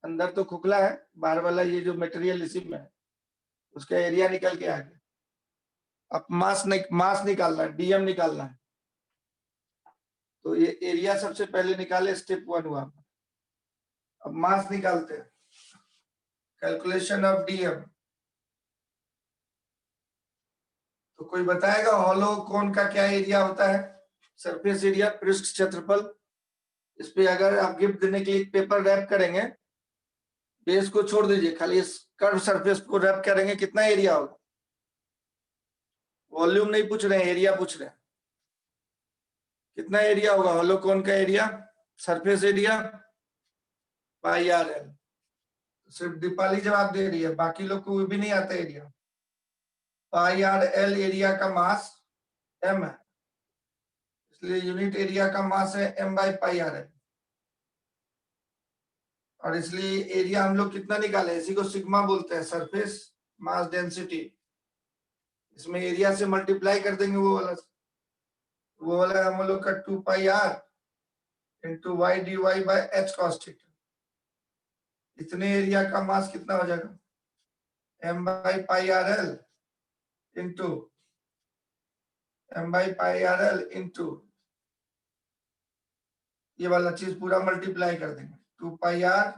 अंदर तो खोखला है, बाहर वाला ये जो मटेरियल इसी में है उसका एरिया निकल के आ गया। अब मास निकालना है, डीएम निकालना है। तो ये एरिया सबसे पहले निकाले, स्टेप 1 हुआ। अब मास निकालते हैं, कैलकुलेशन ऑफ डीएम। तो कोई बताएगा हॉलो कोन का क्या एरिया होता है? सरफेस एरिया, पृष्ठ क्षेत्रफल। इस पे अगर आप गिफ्ट देने के लिए पेपर रैप करेंगे, बेस को छोड़ दीजिए, खाली इस कर्व सरफेस को रैप करेंगे, कितना एरिया होगा? वॉल्यूम नहीं पूछ रहे हैं, एरिया पूछ रहे हैं। कितना एरिया होगा हॉलो कोन का area? Surface area pi r L. सिर्फ दीपाली जवाब दे रही है, बाकी लोग को भी नहीं आता एरिया। पाई आर एल एरिया का मास m है, इसलिए यूनिट एरिया का मास है m by pi r L. और इसलिए एरिया हम लोग कितना निकाले, इसी को सिग्मा बोलते हैं, सरफेस मास डेंसिटी। इसमें एरिया से मल्टीप्लाई कर देंगे, वो वाला हम लोग का 2 pi r into y d y by h cos theta. इतने एरिया का मास कितना हो जाएगा? m by pi r l into m by pi r l into ये वाला चीज पूरा मल्टीप्लाई कर देंगे, 2 pi r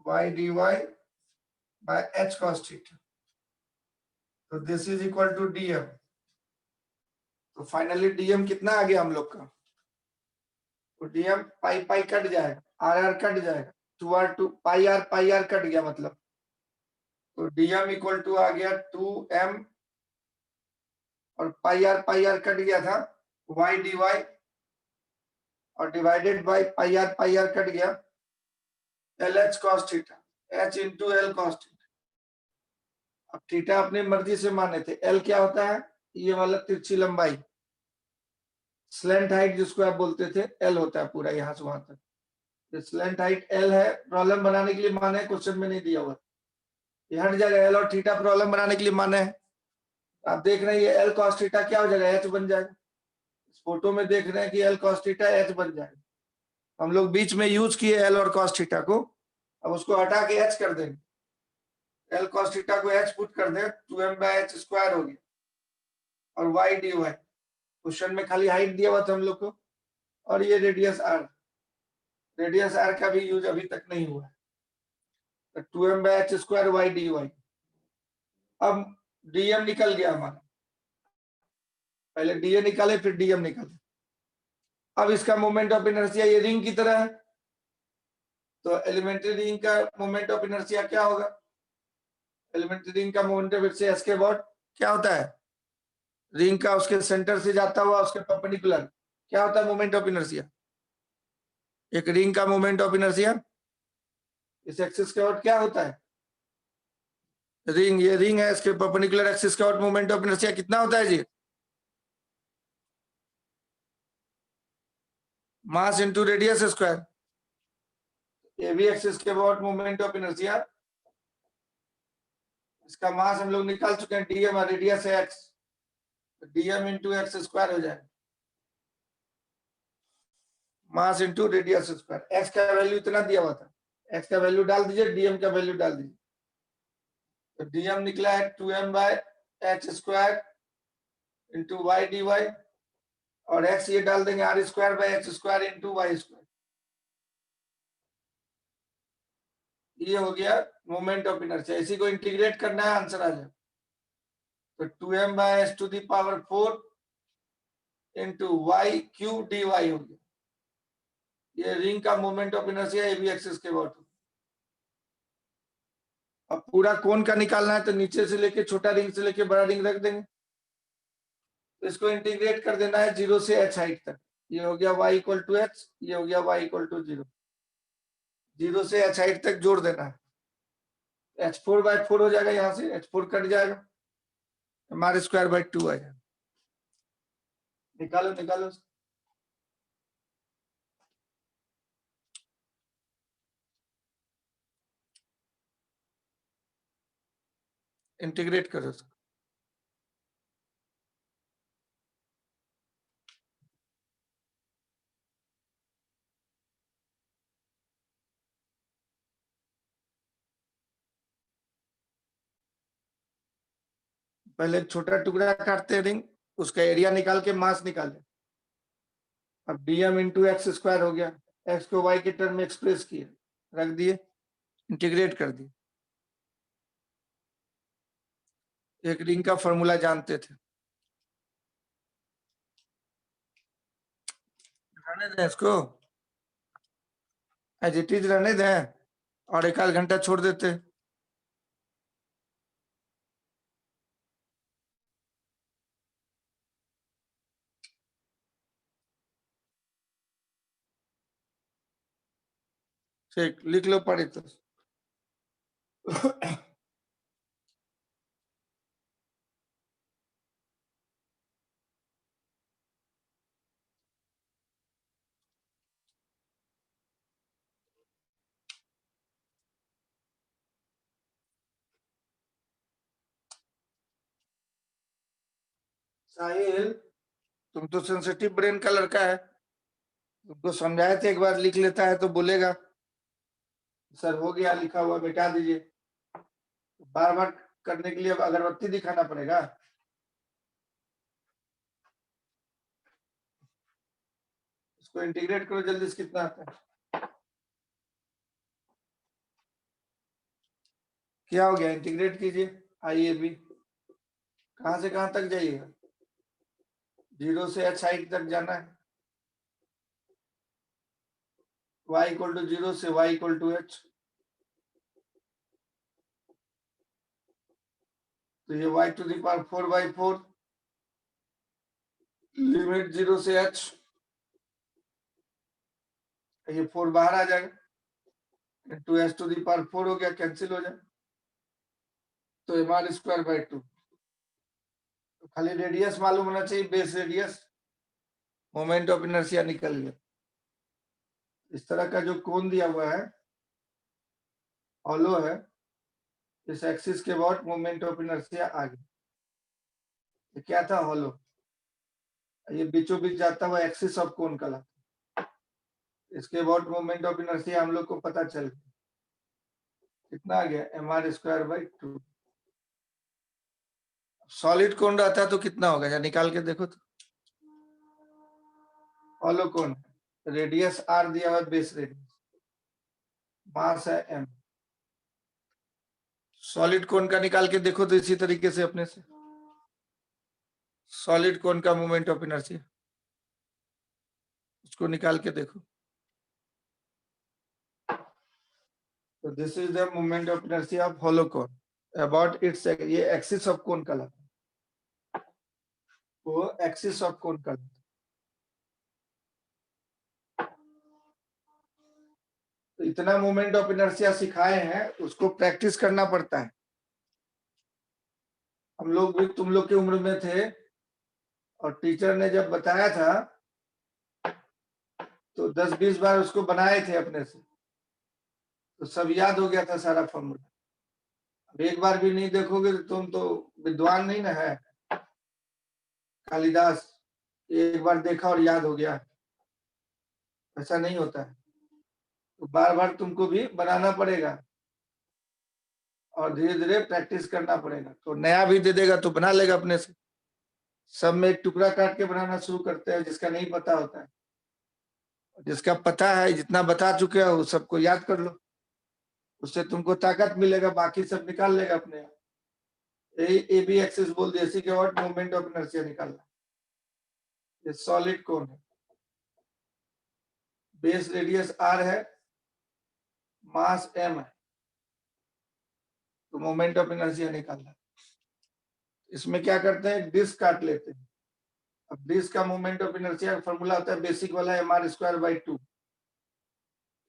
y d y by h cos theta. तो this is equal to DM. तो फाइनली डीएम कितना आ गया हम लोग का? तो डीएम पाई पाई कट जाएगा, आर आर कट जाएगा, 2r2 पाई आर कट गया मतलब। तो डीएम इक्वल टू आ गया 2m और पाई आर कट गया था, वाई डी वाई और divided by pi r cut गया, l h cos theta, h into l cos theta. अब थीटा अपनी मर्जी से माने थे, एल क्या होता है? ये वाला तिरछी लंबाई, स्लैंट हाइट जिसको आप बोलते थे, एल होता है पूरा यहां से वहां तक। स्लैंट हाइट एल है, प्रॉब्लम बनाने के लिए माने, क्वेश्चन में नहीं दिया हुआ, ये हट जाएगा। एल और थीटा प्रॉब्लम बनाने के लिए माने है। आप देख रहे हैं ये एल कॉस थीटा क्या हो जाएगा? एच बन जाएगा। इस फोटो में देख रहे हैं कि एल कॉस थीटा एच बन जाएगा। हम लोग बीच में यूज किए एल और कॉस थीटा को, अब उसको हटा के एच कर देंगे। एल कॉस थीटा को एच पुट कर दे, 2m बाय एच स्क्वायर हो गया, और वाई डी वाई। क्वेश्चन में खाली हाइट दिया हुआ था हम लोग को, और ये रेडियस आर। रेडियस आर का भी यूज अभी तक नहीं हुआ है। तो 2m by h square y d y. अब डीएम निकल गया हमारा, पहले डीए निकाले फिर डीएम निकाले। अब इसका मोमेंट ऑफ इनर्शिया ये रिंग की तरह है, तो एलिमेंट्री रिंग का मोमेंट ऑफ इनर्शिया क्या होगा? एलिमेंट्री रिंग का मोमेंट ऑफ इनर्शिया इसके अबाउट क्या होता है? रिंग का उसके सेंटर से जाता हुआ उसके परपेंडिकुलर क्या होता है मोमेंट ऑफ इनर्शिया? एक रिंग का मोमेंट ऑफ इनर्शिया इस एक्सिस के अबाउट क्या होता है? रिंग, ये रिंग है, इसके परपेंडिकुलर एक्सिस के अबाउट मोमेंट ऑफ इनर्शिया कितना होता है जी? Mass into radius square. A B axis के अबाउट मोमेंट ऑफ इनर्शिया, इसका मास हम लोग निकाल चुके हैं, डीएम और रेडियस है x, DM into x square हो जाएगा, मास इंटू रेडियस स्क्वायर। एक्स का वैल्यू इतना दिया हुआ था, एक्स का वैल्यू डाल दीजिए, डीएम का वैल्यू डाल दीजिए। तो डीएम निकला है 2m by h square into y d y, और एक्स ये डाल देंगे r square by h square into y square. ये हो गया मोमेंट ऑफ इनर्शिया। इसी को इंटीग्रेट करना है, आंसर आ जाए। तो 2m by h to the power 4 into y q d y हो गया। ये रिंग का moment of inertia AB axis के अबाउट। अब पूरा कोन का निकालना है, तो नीचे से लेके छोटा रिंग से लेके बड़ा रिंग रख देंगे, तो इसको इंटीग्रेट कर देना है 0 से h हाइट तक। ये हो गया y इक्वल टू एच, ये हो गया y इक्वल टू 0। 0 से h हाइट तक जोड़ देना है, h4 बाय 4 हो जाएगा, यहाँ से h4 कट जाएगा, हमारे स्क्वायर बाय 2 आ जाएगा। निकालो निकालो। इंटीग्रेट करो उसको। पहले छोटा टुकड़ा काटते हैं रिंग, उसका एरिया निकाल के मास निकाले। अब dm इंटू एक्स स्क्वायर हो गया, एक्स को वाई के टर्म में एक्सप्रेस किए, रख दिए, इंटीग्रेट कर दिए। एक रिंग का फॉर्मूला जानते थे, रहने दें इसको, एज इट इज रहने दें, और एक आध घंटा छोड़ देते। ठीक, लिख लो पढ़ी तो। साहिल, तुम तो सेंसिटिव ब्रेन का लड़का है, तुमको समझाए थे, एक बार लिख लेता है तो बोलेगा सर हो गया लिखा हुआ, मिटा दीजिए। बार बार करने के लिए अब अगरबत्ती दिखाना पड़ेगा। इसको इंटीग्रेट करो जल्दी से, कितना आता है? क्या हो गया, इंटीग्रेट कीजिए। आइए भी, कहां से कहां तक जाइएगा? 0 से h हाइट तक जाना है। y इक्वल टू 0 से y इक्वल टू h, तो ये y to the power 4/4, limit 0 से h, ये 4 बाहर आ जाएगा, to h to the power 4 हो गया, कैंसिल हो जाए, तो mr स्क्वायर बाई 2। तो खाली रेडियस मालूम होना चाहिए, base radius, moment of inertia निकल गया। इस तरह का जो कोण दिया हुआ है, हॉलो है, इस एक्सिस के अबाउट मोमेंट ऑफ इनर्शिया आ गया। ये क्या था, हॉलो, ये बीचों बीच जाता हुआ एक्सिस ऑफ कोण कहलाता है। इसके अबाउट मोमेंट ऑफ इनर्शिया हम लोग को पता चल गया, कितना आ गया, mr स्क्वायर बाई 2। सॉलिड कोण रहता है तो कितना होगा, या निकाल के देखो तो। हॉलो कोण, रेडियस r दिया हुआ, बेस रेडियस, मास है m। सॉलिड कोण का निकाल के देखो तो इसी तरीके से अपने से, सॉलिड कोण का मोमेंट ऑफ इनर्शिया, उसको निकाल के देखो। तो this is the moment of inertia of hollow कोण अबाउट इट्स, ये एक्सिस ऑफ कोण कहलाता है, वो एक्सिस ऑफ कोण कहलाता है। तो इतना मोमेंट ऑफ इनर्शिया सिखाए हैं, उसको प्रैक्टिस करना पड़ता है। हम लोग भी तुम लोग की उम्र में थे, और टीचर ने जब बताया था तो 10-20 बार उसको बनाए थे अपने से, तो सब याद हो गया था सारा फॉर्मूला। अब एक बार भी नहीं देखोगे तो तुम तो विद्वान नहीं ना है, कालिदास, एक बार देखा और याद हो गया, ऐसा नहीं होता है। तो बार बार तुमको भी बनाना पड़ेगा, और धीरे धीरे प्रैक्टिस करना पड़ेगा। तो नया भी दे देगा तो बना लेगा अपने से। सब में एक टुकड़ा काट के बनाना शुरू करते हैं, जिसका नहीं पता होता है। जिसका पता है, जितना बता चुके हो सबको याद कर लो, उससे तुमको ताकत मिलेगा, बाकी सब निकाल लेगा अपने आप। ए बी एक्सिस बोल दिया, इसी के बाद मोमेंट ऑफ इनर्शिया निकालना। ये सॉलिड कोण है, बेस रेडियस r है, मास m है, तो मोमेंट ऑफ इनर्शिया निकालना। इसमें क्या करते हैं, डिस्क काट लेते हैं। अब डिस्क का मोमेंट ऑफ इनर्शिया का फॉर्मूला होता है बेसिक वाला, mr स्क्वायर बाई 2।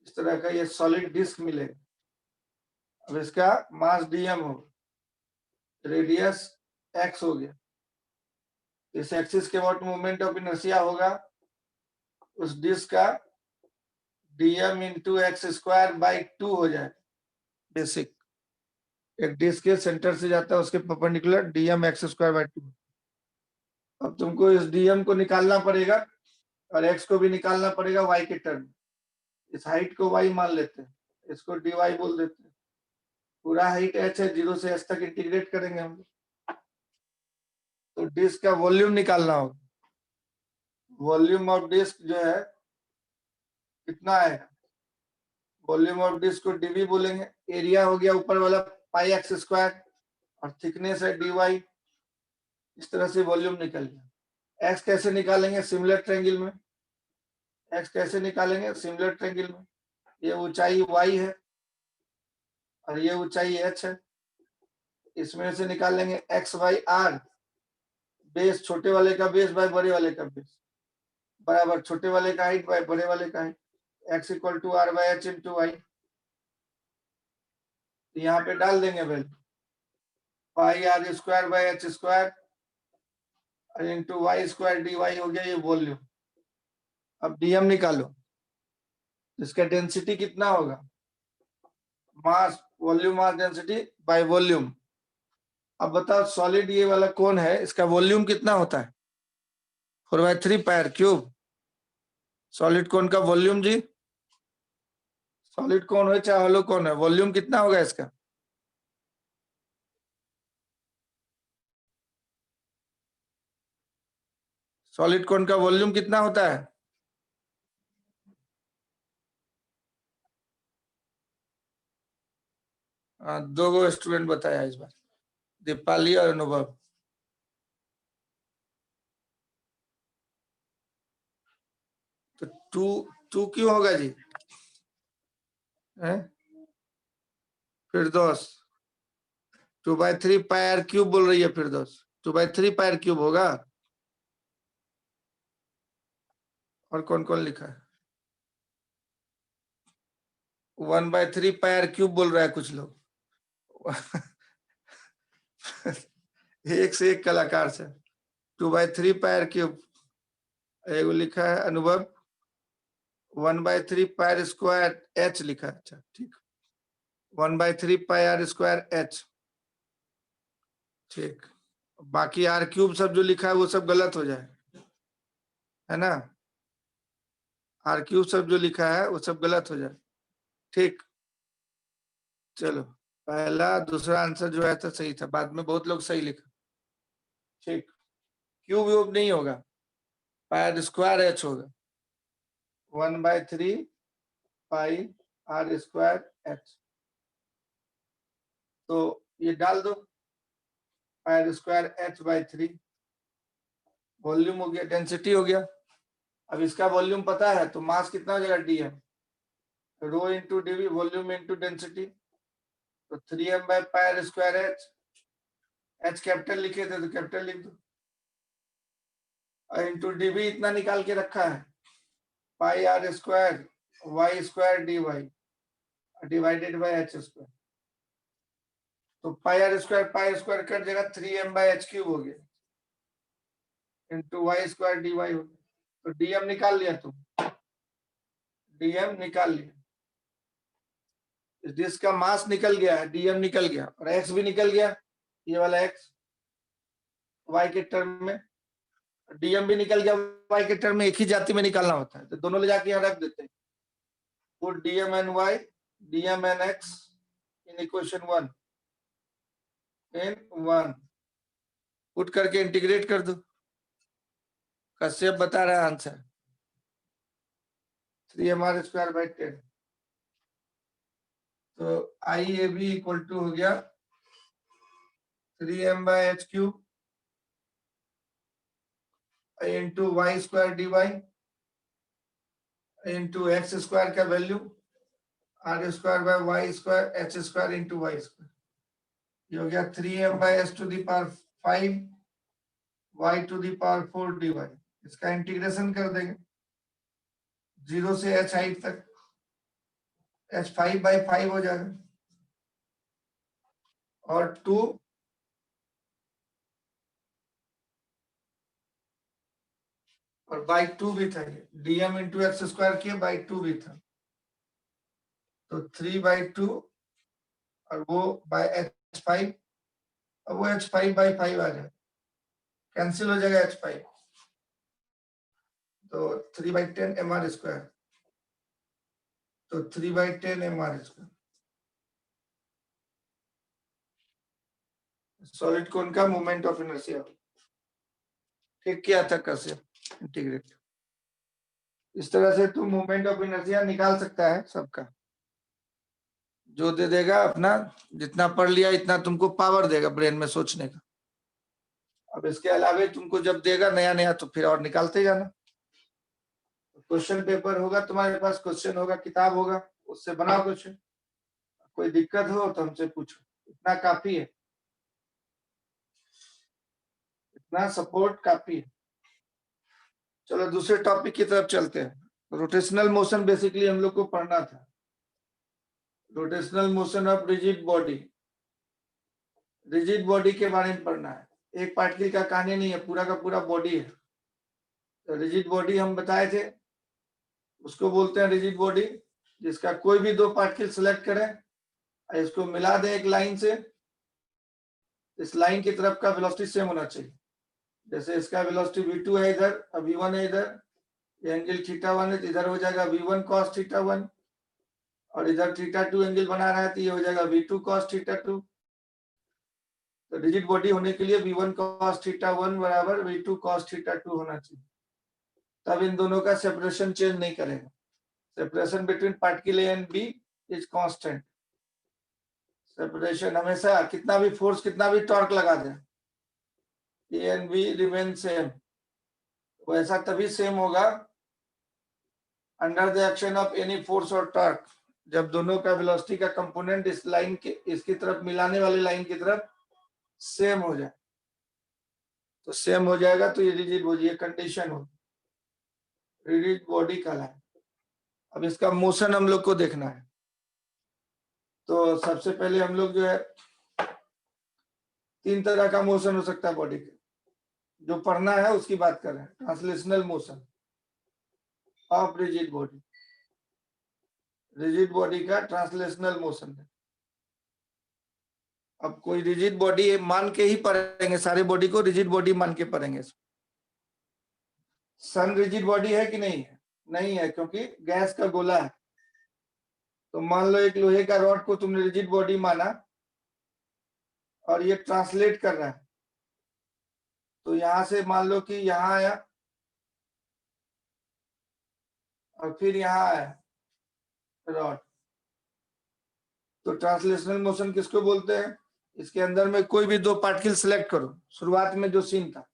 इस तरह का ये सॉलिड डिस्क मिलेगा। अब इसका मास dm हो, रेडियस x हो गया, इस एक्सिस के अबाउट मोमेंट ऑफ इनर्शिया होगा उस डिस्क का dm into x square by 2 हो जाए बेसिक। एक डिस्क के सेंटर से जाता है उसके perpendicular dm x square by 2। अब तुमको इस dm को निकालना पड़ेगा और x को भी निकालना पड़ेगा y के टर्म। इस हाइट को y मान लेते हैं, इसको dy बोल देते हैं। पूरा हाइट h है, 0 से h तक इंटीग्रेट करेंगे हम। तो डिस्क का वॉल्यूम निकालना होगा। वॉल्यूम ऑफ डिस्क जो है कितना आएगा? वॉल्यूम ऑफ डिस्क को dv बोलेंगे। एरिया हो गया ऊपर वाला पाई एक्स स्क्वायर और थिकनेस है dy। इस तरह से वॉल्यूम निकल गया। x कैसे निकालेंगे? सिमिलर ट्रायंगल में। x कैसे निकालेंगे? सिमिलर ट्रायंगल में। ये ऊंचाई y है और ये ऊंचाई h है। इसमें से निकाल लेंगे x बाई आर, बेस छोटे वाले का बेस बाय बड़े वाले का बेस, बराबर छोटे वाले का हाइट बाय बड़े वाले का height. x equal to r by h into y. यहाँ पे डाल देंगे value pi r square by h square into y square d y हो गया ये वॉल्यूम। अब डीएम निकालो, इसका डेंसिटी कितना होगा? Mass, volume mass density by volume. अब बताओ सॉलिड ये वाला कौन है, इसका वॉल्यूम कितना होता है? 4/3 पायर क्यूब। सॉलिड कौन का वॉल्यूम जी? सॉलिड कौन हो चाहे हॉलो कौन है, वॉल्यूम कितना होगा इसका? सॉलिड कौन का वॉल्यूम कितना होता है? दो गो स्टूडेंट बताया इस बार, दीपाली और अनुभव। तो टू क्यों होगा जी? फिर दोस्त 2/3 पायर क्यूब बोल रही है, फिर दोस्त 2/3 पायर क्यूब होगा। और कौन कौन लिखा है? 1/3 पायर क्यूब बोल रहा है कुछ लोग। एक से एक कलाकार से 2/3 पायर क्यूब। एगो लिखा है अनुभव 1/3 पायर स्क्वायर एच लिखा है। अच्छा ठीक, 1/3 पायर स्क्वायर एच, ठीक। बाकी आर क्यूब सब जो लिखा है वो सब गलत हो जाए, है ना? आर क्यूब सब जो लिखा है वो सब गलत हो जाए, ठीक। चलो, पहला दूसरा आंसर जो है तो सही था, बाद में बहुत लोग सही लिखा, ठीक। क्यूब व्यूब नहीं होगा, पायर स्क्वायर एच होगा। 1/3 पाई आर स्क्वायर एच। तो ये डाल दो, pier square H by 3। Volume हो गया, डेंसिटी हो गया। अब इसका वॉल्यूम पता है तो मास कितना हो जाएगा? D m, rho into d v, volume into density. तो 3m by pi r square h, h capital लिखे थे तो कैपिटल लिख दो, और इंटू डीवी इतना निकाल के रखा है, pi r square y square d y divided by h square. तो पाई आर स्क्वायर कट जाएगा, 3m बाय एच क्यूब हो गया into y square d y हो गया। तो डीएम निकाल लिया तुम, डीएम निकाल लिया। डिस्क का मास निकल गया है, डीएम निकल गया, और एक्स भी निकल गया, ये वाला एक्स वाई के टर्म में, डीएम भी निकल गया वाई के टर्म में। एक ही जाति में निकालना होता है तो दोनों ले जाके यहाँ रख देते हैं। Put DM n y DM n x in equation 1 in 1, put करके इंटीग्रेट कर दो। कश्यप बता रहा है आंसर 3mr स्क्वायर बाई 10। तो I a b equal to हो गया 3m by h cube into y square d y into x square का value r square by y square h square into y square. ये हो गया 3m by h to the power 5 y to the power 4 d y. इसका integration कर देंगे 0 से h height तक, h 5/5 हो जाएगा, और 2 और बाई 2 भी था, ये dm इंटू एक्स स्क्वायर किया बाई 2 भी था, तो 3/2 और वो बाय एच H5, अब वो H5/5 आ जाए, कैंसिल हो जाएगा H5, तो 3/10 mr², तो 3/10 mr²। सॉलिड कौन का मोमेंट ऑफ इनर्शिया ठीक किया था कैसे इंटीग्रेट। इस तरह से तू मोमेंट ऑफ इनर्शिया निकाल सकता है सबका, जो दे देगा अपना जितना पढ़ लिया इतना तुमको पावर देगा ब्रेन में सोचने का। अब इसके अलावे तुमको जब देगा नया नया तो फिर और निकालते जाना। क्वेश्चन पेपर होगा तुम्हारे पास, क्वेश्चन होगा, किताब होगा, उससे बनाओ क्वेश्चन। कोई दिक्कत हो तो हमसे पूछो, इतना काफी है, इतना सपोर्ट काफी है। चलो दूसरे टॉपिक की तरफ चलते हैं। रोटेशनल मोशन बेसिकली हम लोग को पढ़ना था, rotational motion of rigid body. Rigid body के बारे में पढ़ना है, एक पार्टिकल का कहानी नहीं है, पूरा का पूरा बॉडी है। तो रिजिड बॉडी हम बताए थे, उसको बोलते हैं रिजिड बॉडी, जिसका कोई भी दो पार्टिकल सिलेक्ट करें, इसको मिला दें एक लाइन से, इस लाइन की तरफ का वेलोसिटी सेम होना चाहिए। जैसे इसका वेलोसिटी v2 है इधर, अब v1 है इधर, ये एंगल θ1 है, तो इधर हो जाएगा v1 cos θ1, और इधर θ2 एंगल बना रहा है तो ये हो जाएगा v2 cos θ2। तो रिजिड बॉडी होने के लिए v1 cos θ1 बराबर v2 cos θ2 होना चाहिए, तब इन दोनों का सेपरेशन चेंज नहीं करेगा। Separation between particle a and b is constant. Separation हमेशा कितना भी फोर्स कितना भी टॉर्क लगा दे, a and b remain same, वैसा तभी सेम होगा under the action of any force और टॉर्क, जब दोनों का वेलोसिटी का कंपोनेंट इस लाइन के इसकी तरफ मिलाने वाली लाइन की तरफ सेम हो जाए, तो सेम हो जाएगा तो ये रिजिड बॉडी कंडीशन हो, रिजिड बॉडी कहलाए। अब इसका मोशन हम लोग को देखना है, तो सबसे पहले हम लोग जो है 3 तरह का मोशन हो सकता है बॉडी के, जो पढ़ना है उसकी बात कर रहे हैं। Translational motion of rigid body, rigid body का ट्रांसलेशनल मोशन है। अब कोई रिजिड बॉडी मान के ही पढ़ेंगे, सारे बॉडी को रिजिड बॉडी मान के पढ़ेंगे। सन रिजिड बॉडी है कि नहीं है? नहीं है, क्योंकि गैस का गोला है। तो मान लो एक लोहे का रॉड को तुमने रिजिड बॉडी माना और ये ट्रांसलेट कर रहा है, तो यहां से मान लो कि यहां आया और फिर यहां आया रॉड, तो ट्रांसलेशनल मोशन किसको बोलते हैं? इसके अंदर में कोई भी दो पार्टिकल सिलेक्ट करो, शुरुआत में जो सीन था,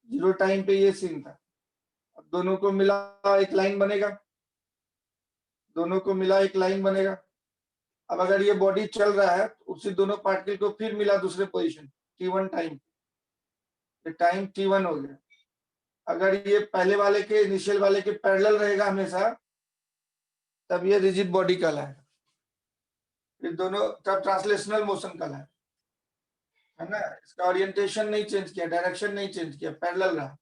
0 टाइम पे ये सीन था, अब दोनों को मिला एक लाइन बनेगा, दोनों को मिला एक लाइन बनेगा। अब अगर ये बॉडी चल रहा है तो उसी दोनों पार्टिकल को फिर मिला दूसरे पोजीशन t1 टाइम, ये टाइम t1 हो गया। अगर ये पहले वाले के इनिशियल वाले के पैरेलल रहेगा हमेशा, तब ये रिजिड बॉडी कहलाएगा, ये दोनों तब ट्रांसलेशनल मोशन कहलाएगा, है ना। इसका ओरिएंटेशन नहीं चेंज किया, डायरेक्शन नहीं चेंज किया, पैरेलल रहा।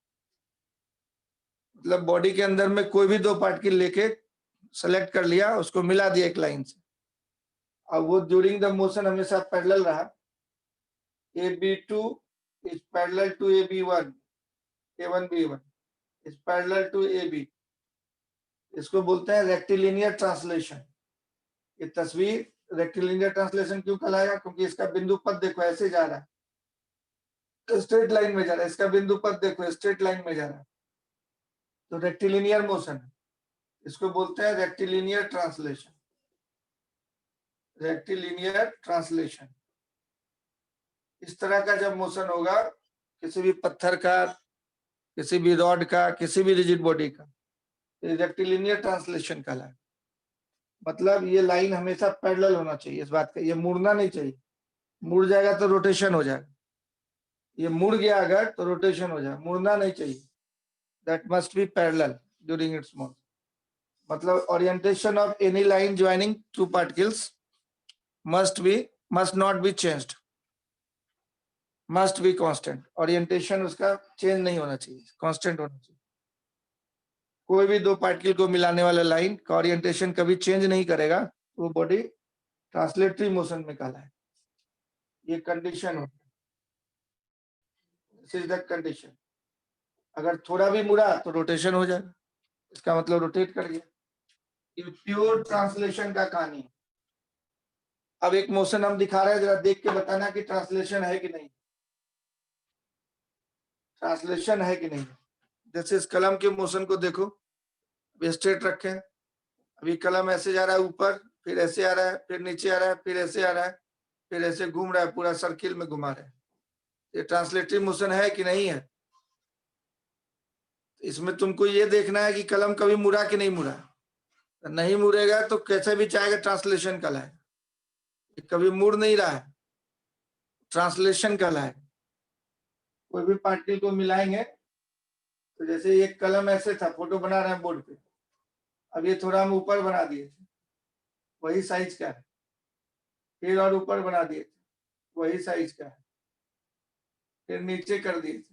मतलब बॉडी के अंदर में कोई भी दो पार्टिकल लेके सेलेक्ट कर लिया, उसको मिला दिया एक लाइन से, अब वो ड्यूरिंग द मोशन हमेशा पैरेलल रहा। AB2 is parallel to AB1, A1B1 is parallel to AB, इसको बोलते हैं रेक्टिलिनियर ट्रांसलेशन। ये तस्वीर रेक्टिलिनियर ट्रांसलेशन क्यों कहलाएगा? क्योंकि इसका बिंदु पथ देखो ऐसे जा रहा है, स्ट्रेट लाइन में जा रहा है, इसका बिंदु पथ देखो स्ट्रेट लाइन में जा रहा है, तो रेक्टिलिनियर मोशन है, इसको बोलते हैं रेक्टिलिनियर ट्रांसलेशन। रेक्टिलिनियर ट्रांसलेशन इस तरह का जब मोशन होगा किसी भी पत्थर का, किसी भी रॉड का, किसी भी रिजिड बॉडी का, रेक्टिलिनियर ट्रांसलेशन कहलाए। मतलब ये लाइन हमेशा पैरेलल होना चाहिए, इस बात का, ये मुड़ना नहीं चाहिए, मुड़ जाएगा तो रोटेशन हो जाएगा, ये मुड़ गया अगर तो रोटेशन हो जाएगा, मुड़ना नहीं चाहिए। That must be parallel during its motion. मतलब orientation of any line joining two particles must not be changed, must be constant. Orientation उसका चेंज नहीं होना चाहिए, कांस्टेंट होना चाहिए। कोई भी दो पार्टिकल को मिलाने वाला लाइन का ओरिएंटेशन कभी चेंज नहीं करेगा, वो बॉडी ट्रांसलेटरी मोशन में कहलाए। ये कंडीशन होता है, दिस इज द कंडीशन। अगर थोड़ा भी मुड़ा तो रोटेशन हो जाएगा, इसका मतलब रोटेट कर गया। ये प्योर ट्रांसलेशन का कहानी। अब एक मोशन हम दिखा रहे हैं, जरा देख के बताना कि ट्रांसलेशन है कि नहीं, ट्रांसलेशन है कि नहीं। जैसे इस कलम के मोशन को देखो, स्ट्रेट रखें, अभी कलम ऐसे जा रहा है ऊपर, फिर ऐसे आ रहा है, फिर नीचे आ रहा है, फिर ऐसे आ रहा है, फिर ऐसे घूम रहा है, पूरा सर्किल में घुमा रहा है। ये ट्रांसलेटरी मोशन है कि नहीं है। इसमें तुमको ये देखना है कि कलम कभी मुड़ा कि नहीं मुड़ा। नहीं मुड़ेगा तो कैसे भी चाहेगा ट्रांसलेशन कहलाए, कभी मुड़ नहीं रहा है, ट्रांसलेशन कहलाए। कोई भी पार्टिकल को मिलाएंगे तो जैसे ये कलम ऐसे था, फोटो बना रहे हैं बोर्ड पे, अब ये थोड़ा हम ऊपर बना दिए, वही साइज का है, फिर और ऊपर बना दिए, वही साइज का है, फिर नीचे कर दिए,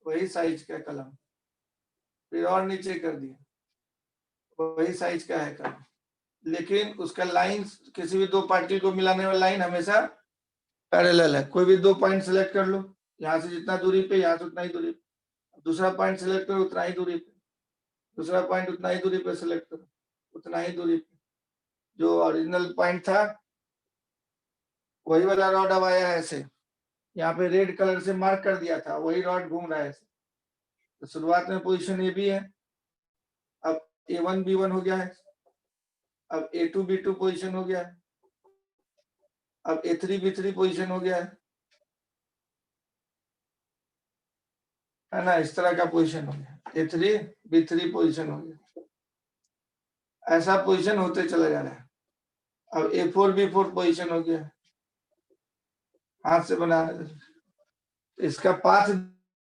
वही साइज का कलम, फिर और नीचे कर दिए, वही साइज का है कलम। लेकिन उसका लाइन, किसी भी दो पार्टिकल को मिलाने वाला लाइन हमेशा पैरेलल है। कोई भी दो पॉइंट सेलेक्ट कर लो, यहाँ से जितना दूरी पे, यहाँ से उतना ही दूरी पे, दूसरा पॉइंट सेलेक्ट करो उतना ही दूरी पे, दूसरा पॉइंट उतना ही दूरी पे सेलेक्ट करो, उतना ही दूरी पे। जो ओरिजिनल पॉइंट था वही वाला रॉड अब आया है ऐसे, यहाँ पे रेड कलर से मार्क कर दिया था, वही रॉड घूम रहा है ऐसे। तो शुरुआत में पोजीशन ए बी है, अब A1 B1 हो गया है, अब A2 B2 पोजीशन हो गया है, अब A3 B3 पोजीशन हो गया है ना, इस तरह का पोजीशन हो गया, A3 B3 पोजीशन हो गया, ऐसा पोजीशन होते चला जा रहा है। अब A4 B4 पोजीशन हो गया, हाथ से बना रहे, इसका पाथ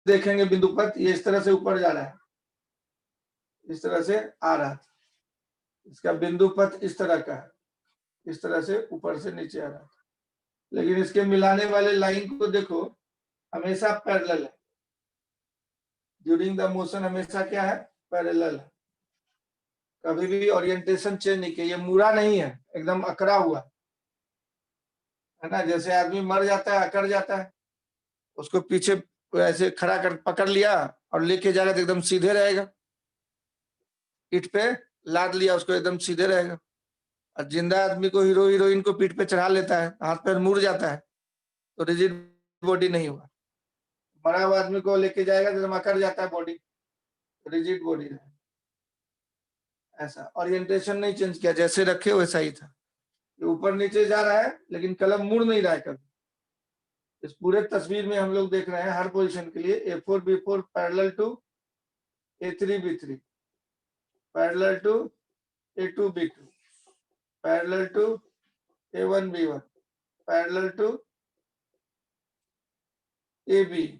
देखेंगे बिंदु पर, ये इस तरह से ऊपर जा रहा है, इस तरह से आ रहा है, इसका बिंदु पथ इस तरह का है, इस तरह से ऊपर से नीचे आ रहा है। लेकिन इसके मिलाने वाले लाइन को देखो, हमेशा पैरेलल है, ड्यूरिंग द मोशन हमेशा क्या है, पैरेलल है, कभी भी ओरिएंटेशन चेंज नहीं किया, ये मुड़ा नहीं है, एकदम अकड़ा हुआ है ना। जैसे आदमी मर जाता है, अकड़ जाता है, उसको पीछे ऐसे खड़ा कर पकड़ लिया और लेके जाएगा तो एकदम सीधे रहेगा, पीठ पे लाद लिया उसको, एकदम सीधे रहेगा। और जिंदा आदमी को, हीरो हीरोइन को पीठ पे चढ़ा लेता है, हाथ पैर मुड़ जाता है, तो रिजिड बॉडी नहीं हुआ। मरा हुआ आदमी को लेके जाएगा तो अकड़ जाता है बॉडी, रिजिड बॉडी है। ऐसा ओरिएंटेशन नहीं चेंज किया, जैसे रखे वैसा ही था, ऊपर नीचे जा रहा है लेकिन कलम मुड़ नहीं रहा है कभी। इस पूरे तस्वीर में हम लोग देख रहे हैं हर पोजीशन के लिए A4 B4 parallel to A3 B3, parallel to A2 B2, parallel to A1 B1, parallel to AB.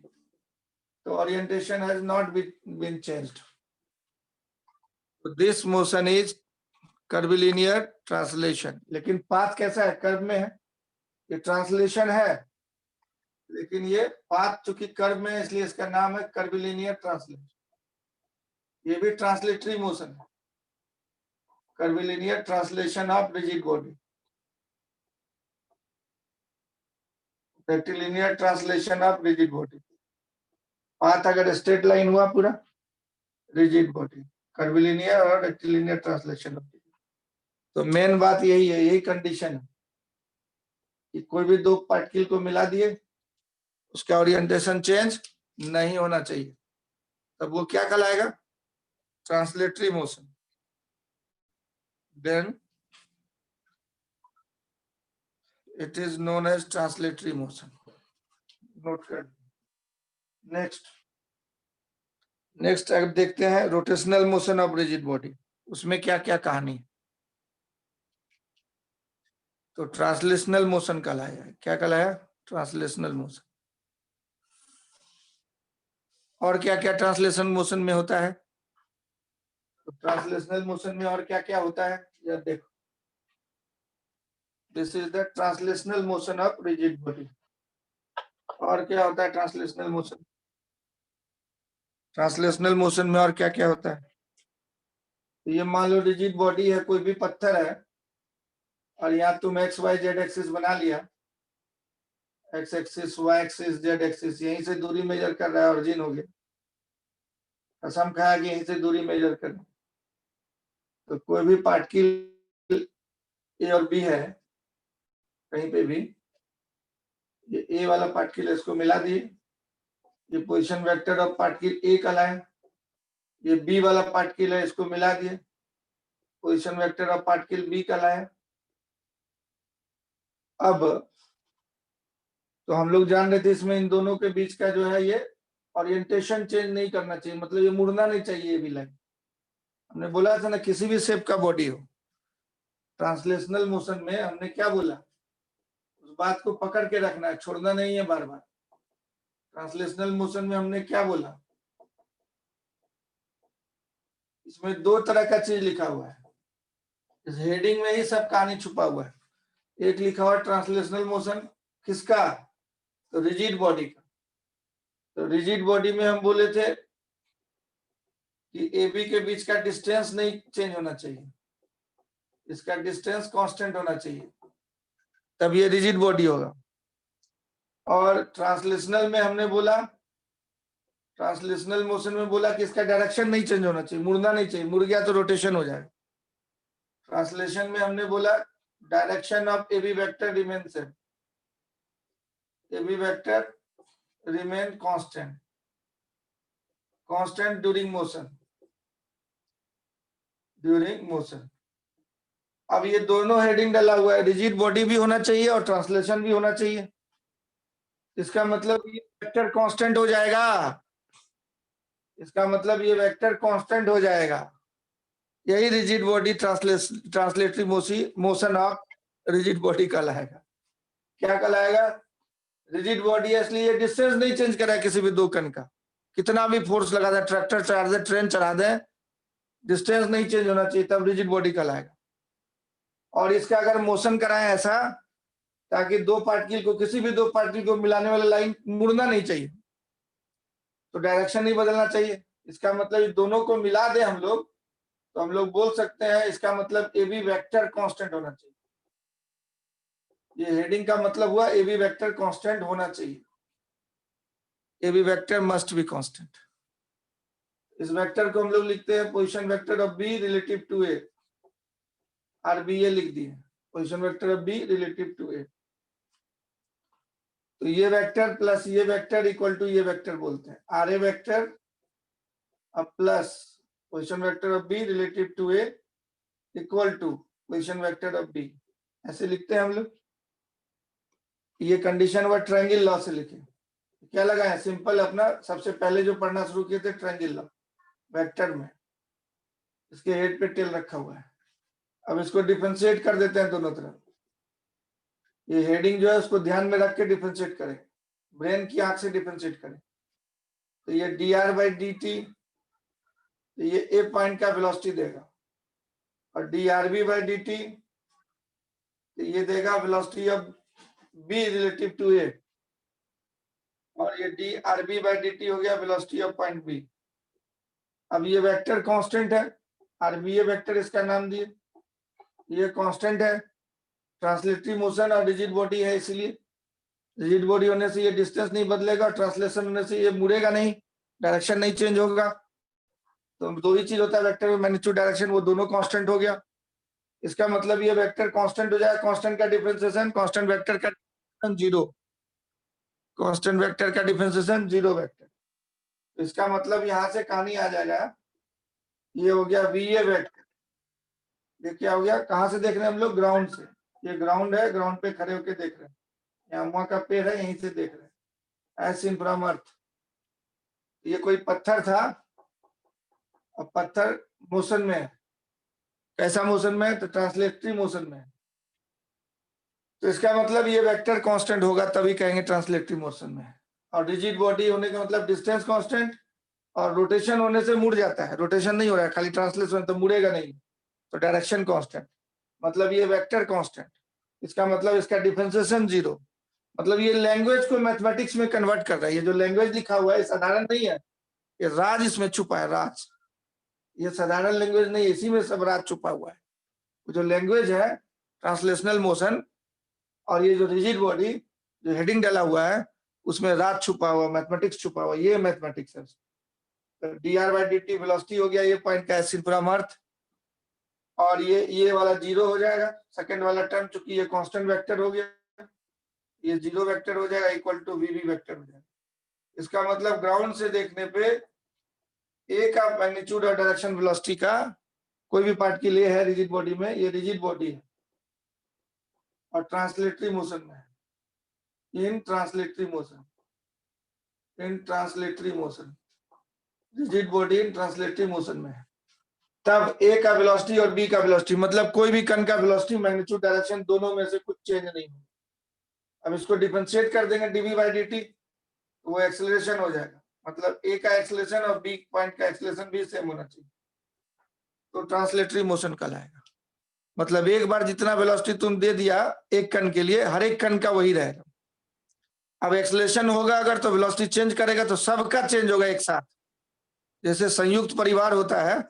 So orientation has not been changed. So this motion is curvilinear translation. लेकिन पाथ कैसा है, curve में है, ये translation है, लेकिन ये path चूंकि कर्व में है इसलिए इसका नाम है कर्विलिनियर ट्रांसलेशन। ये भी ट्रांसलेटरी मोशन है, curvilinear translation of rigid body, rectilinear translation of rigid body. Path अगर स्ट्रेट लाइन हुआ पूरा, रिजिड बॉडी, कर्विलिनियर और रेक्टिलिनियर ट्रांसलेशन। तो मेन बात यही है, यही कंडीशन है कि कोई भी दो पार्टिकल को मिला दिए, उसका ओरिएंटेशन चेंज नहीं होना चाहिए, तब वो क्या कहलाएगा, translatory motion. Then it is known as translatory motion. Note कर। नेक्स्ट अब देखते हैं rotational motion of rigid body, उसमें क्या क्या कहानी है। तो ट्रांसलेशनल मोशन कहलाया है, क्या कहलाया, ट्रांसलेशनल मोशन। और क्या क्या ट्रांसलेशन मोशन में होता है, तो ट्रांसलेशनल मोशन में और क्या क्या होता है यह देखो। This is the translational motion of rigid body. और क्या होता है ट्रांसलेशनल मोशन, ट्रांसलेशनल मोशन में और क्या क्या होता है। तो ये मान लो रिजिड बॉडी है, कोई भी पत्थर है, और यहाँ तुम XYZ एक्सिस बना लिया, x axis, y axis, z axis, यहीं से दूरी मेजर कर रहा है, ऑरिजिन हो गया। कसम खाया कि यहीं से दूरी मेजर कर। तो कोई भी पार्टिकल ए और बी है कहीं पे भी, ये ए वाला पार्टिकल इसको मिला दिए, ये position vector of particle A कहलाए। ये बी वाला पार्टिकल है, इसको मिला दिए, position vector of particle B कहलाए। अब तो हम लोग जान रहे थे इसमें इन दोनों के बीच का जो है ये ओरिएंटेशन चेंज नहीं करना चाहिए, मतलब ये मुड़ना नहीं चाहिए। ये भी लाइन हमने बोला था ना, किसी भी शेप का बॉडी हो, ट्रांसलेशनल मोशन में हमने क्या बोला, उस बात को पकड़ के रखना है, छोड़ना नहीं है बार बार। ट्रांसलेशनल मोशन में हमने क्या बोला, इसमें दो तरह का चीज लिखा हुआ है, इस हेडिंग में ही सब कहानी छुपा हुआ है। एक लिखा हुआ ट्रांसलेशनल मोशन, किसका, तो रिजिड बॉडी का। तो रिजिड बॉडी में हम बोले थे कि ए बी के बीच का डिस्टेंस नहीं चेंज होना चाहिए, इसका डिस्टेंस कांस्टेंट होना चाहिए, तब ये रिजिड बॉडी होगा। और ट्रांसलेशनल में हमने बोला, ट्रांसलेशनल मोशन में बोला कि इसका डायरेक्शन नहीं चेंज होना चाहिए, मुड़ना नहीं चाहिए, मुड़ गया तो रोटेशन हो जाएगा। ट्रांसलेशन में हमने बोला direction of A B vector remain same, A B vector remain constant, constant during motion, during motion. अब ये दोनों हेडिंग डाला हुआ है, रिजिड बॉडी भी होना चाहिए और ट्रांसलेशन भी होना चाहिए। इसका मतलब ये वेक्टर कांस्टेंट हो जाएगा, इसका मतलब ये वेक्टर कांस्टेंट हो जाएगा। यही rigid body translatory motion of rigid body कहलाएगा। क्या कहलाएगा, रिजिड बॉडी है इसलिए डिस्टेंस नहीं चेंज करा है किसी भी दो कण का, कितना भी फोर्स लगा दे, ट्रैक्टर चढ़ा दे, ट्रेन चढ़ा दे, डिस्टेंस नहीं चेंज होना चाहिए, तब रिजिड बॉडी कहलाएगा। और इसका अगर मोशन कराएं ऐसा ताकि दो पार्टिकल को, किसी भी दो पार्टिकल को मिलाने वाला लाइन मुड़ना नहीं चाहिए, तो डायरेक्शन नहीं बदलना चाहिए। इसका मतलब दोनों को मिला दे हम लोग, तो हम लोग बोल सकते हैं इसका मतलब ए बी वेक्टर कांस्टेंट होना चाहिए। ये हेडिंग का मतलब हुआ ए बी वेक्टर कांस्टेंट होना चाहिए, a B vector must be constant. इस वेक्टर को हम लोग लिखते हैं position vector of b relative to a, r b a लिख दिए, position vector of b relative to a. तो ये वेक्टर प्लस ये वेक्टर इक्वल टू ये वेक्टर बोलते हैं, आर ए वेक्टर अब plus position vector of b relative to a equal to position vector of b, ऐसे लिखते हैं हम लोग। ये कंडीशन हुआ ट्रायंगल लॉ से लिखे, क्या लगा है सिंपल, अपना सबसे पहले जो पढ़ना शुरू किए थे ट्रायंगल लॉ वेक्टर में, इसके हेड पे टेल रखा हुआ है। अब इसको डिफरेंशिएट कर देते हैं दोनों तरफ, ये हेडिंग जो है उसको ध्यान में रख के डिफरेंशिएट करें, ब्रेन की आंख से डिफरेंशिएट करें। तो ये d r by d t, ये ए पॉइंट का वेलोसिटी देगा, और d r b by d t ये देगा velocity of b relative to a, और ये d r b by d t हो गया वेलोसिटी ऑफ पॉइंट बी। अब ये वेक्टर कांस्टेंट है, आर बी ए वेक्टर इसका नाम दिए, ये कांस्टेंट है, ट्रांसलेटरी मोशन और रिजिड बॉडी है, इसलिए रिजिड बॉडी होने से ये डिस्टेंस नहीं बदलेगा, और ट्रांसलेशन होने से ये मुड़ेगा नहीं, डायरेक्शन नहीं चेंज होगा। तो दो ही चीज होता है वेक्टर में, मैग्नीट्यूड डायरेक्शन, वो दोनों कांस्टेंट हो गया। इसका मतलब ये वेक्टर कांस्टेंट हो जाएगा, कांस्टेंट का डिफरेंशिएशन, कांस्टेंट वेक्टर का जीरो, कांस्टेंट वेक्टर का डिफरेंशिएशन जीरो वेक्टर। तो इसका मतलब यहां से कहानी आ जाएगा, ये हो गया वी ए वेक्टर, ये क्या हो गया, कहां से देख रहे हैं हम लोग, ग्राउंड से, ये ग्राउंड है, ग्राउंड पे खड़े होके देख रहे हैं, यहाँ वहां का पेड़ है यहीं से देख रहे हैं, एज सीन फ्रॉम अर्थ। ये कोई पत्थर था, अब पत्थर मोशन में है, कैसा मोशन में है, तो ट्रांसलेटरी मोशन में है, तो इसका मतलब ये वेक्टर कांस्टेंट होगा, तभी कहेंगे ट्रांसलेटरी मोशन में है। और रिजिड बॉडी होने का मतलब डिस्टेंस कांस्टेंट, और रोटेशन होने से मुड़ जाता है, रोटेशन नहीं हो रहा है, खाली ट्रांसलेशन, तो मुड़ेगा नहीं, तो डायरेक्शन कांस्टेंट, मतलब ये वेक्टर कांस्टेंट। इसका मतलब इसका डिफरेंशिएशन जीरो, मतलब ये लैंग्वेज को मैथमेटिक्स में कन्वर्ट कर रहा है। ये जो लैंग्वेज लिखा हुआ है साधारण नहीं है, ये राज इसमें छुपा है, राज, ये साधारण लैंग्वेज नहीं, इसी में सब राज छुपा हुआ है। जो लैंग्वेज है ट्रांसलेशनल मोशन और ये जो रिजिड बॉडी, जो हेडिंग डाला हुआ है उसमें रात छुपा हुआ, मैथमेटिक्स छुपा हुआ, ये मैथमेटिक्स है। dr by dt वेलोसिटी हो गया, ये पॉइंट का सिंपल अर्थ, और ये वाला जीरो हो जाएगा। सेकंड वाला टर्म चूंकि ये कांस्टेंट वेक्टर हो गया, ये जीरो वेक्टर हो जाएगा, इक्वल टू वीवी वेक्टर हो जाएगा। इसका मतलब ग्राउंड से देखने पे ए का मैग्नीट्यूड और डायरेक्शन वेलोसिटी का कोई भी पार्ट के लिए है रिजिड बॉडी में, ये रिजिड बॉडी है और ट्रांसलेटरी मोशन में है, in translatory motion, in translatory motion, rigid body in translatory motion में है। तब ए का वेलोसिटी और बी का वेलोसिटी, मतलब कोई भी कण का वेलोसिटी, मैग्नीट्यूड, डायरेक्शन दोनों में से कुछ चेंज नहीं होगा। अब इसको डिफरेंशिएट कर देंगे डीवी बाई डी टी, वो एक्सेलरेशन हो जाएगा, मतलब ए का एक्सेलरेशन और बी पॉइंट का एक्सेलरेशन भी सेम होना चाहिए, तो ट्रांसलेटरी मोशन कहलाएगा। मतलब एक बार जितना वेलोसिटी तुम दे दिया एक कण के लिए, हर एक कण का वही रहेगा। अब एक्सेलरेशन होगा अगर, तो वेलोसिटी चेंज करेगा तो सबका चेंज होगा एक साथ। जैसे संयुक्त परिवार होता है,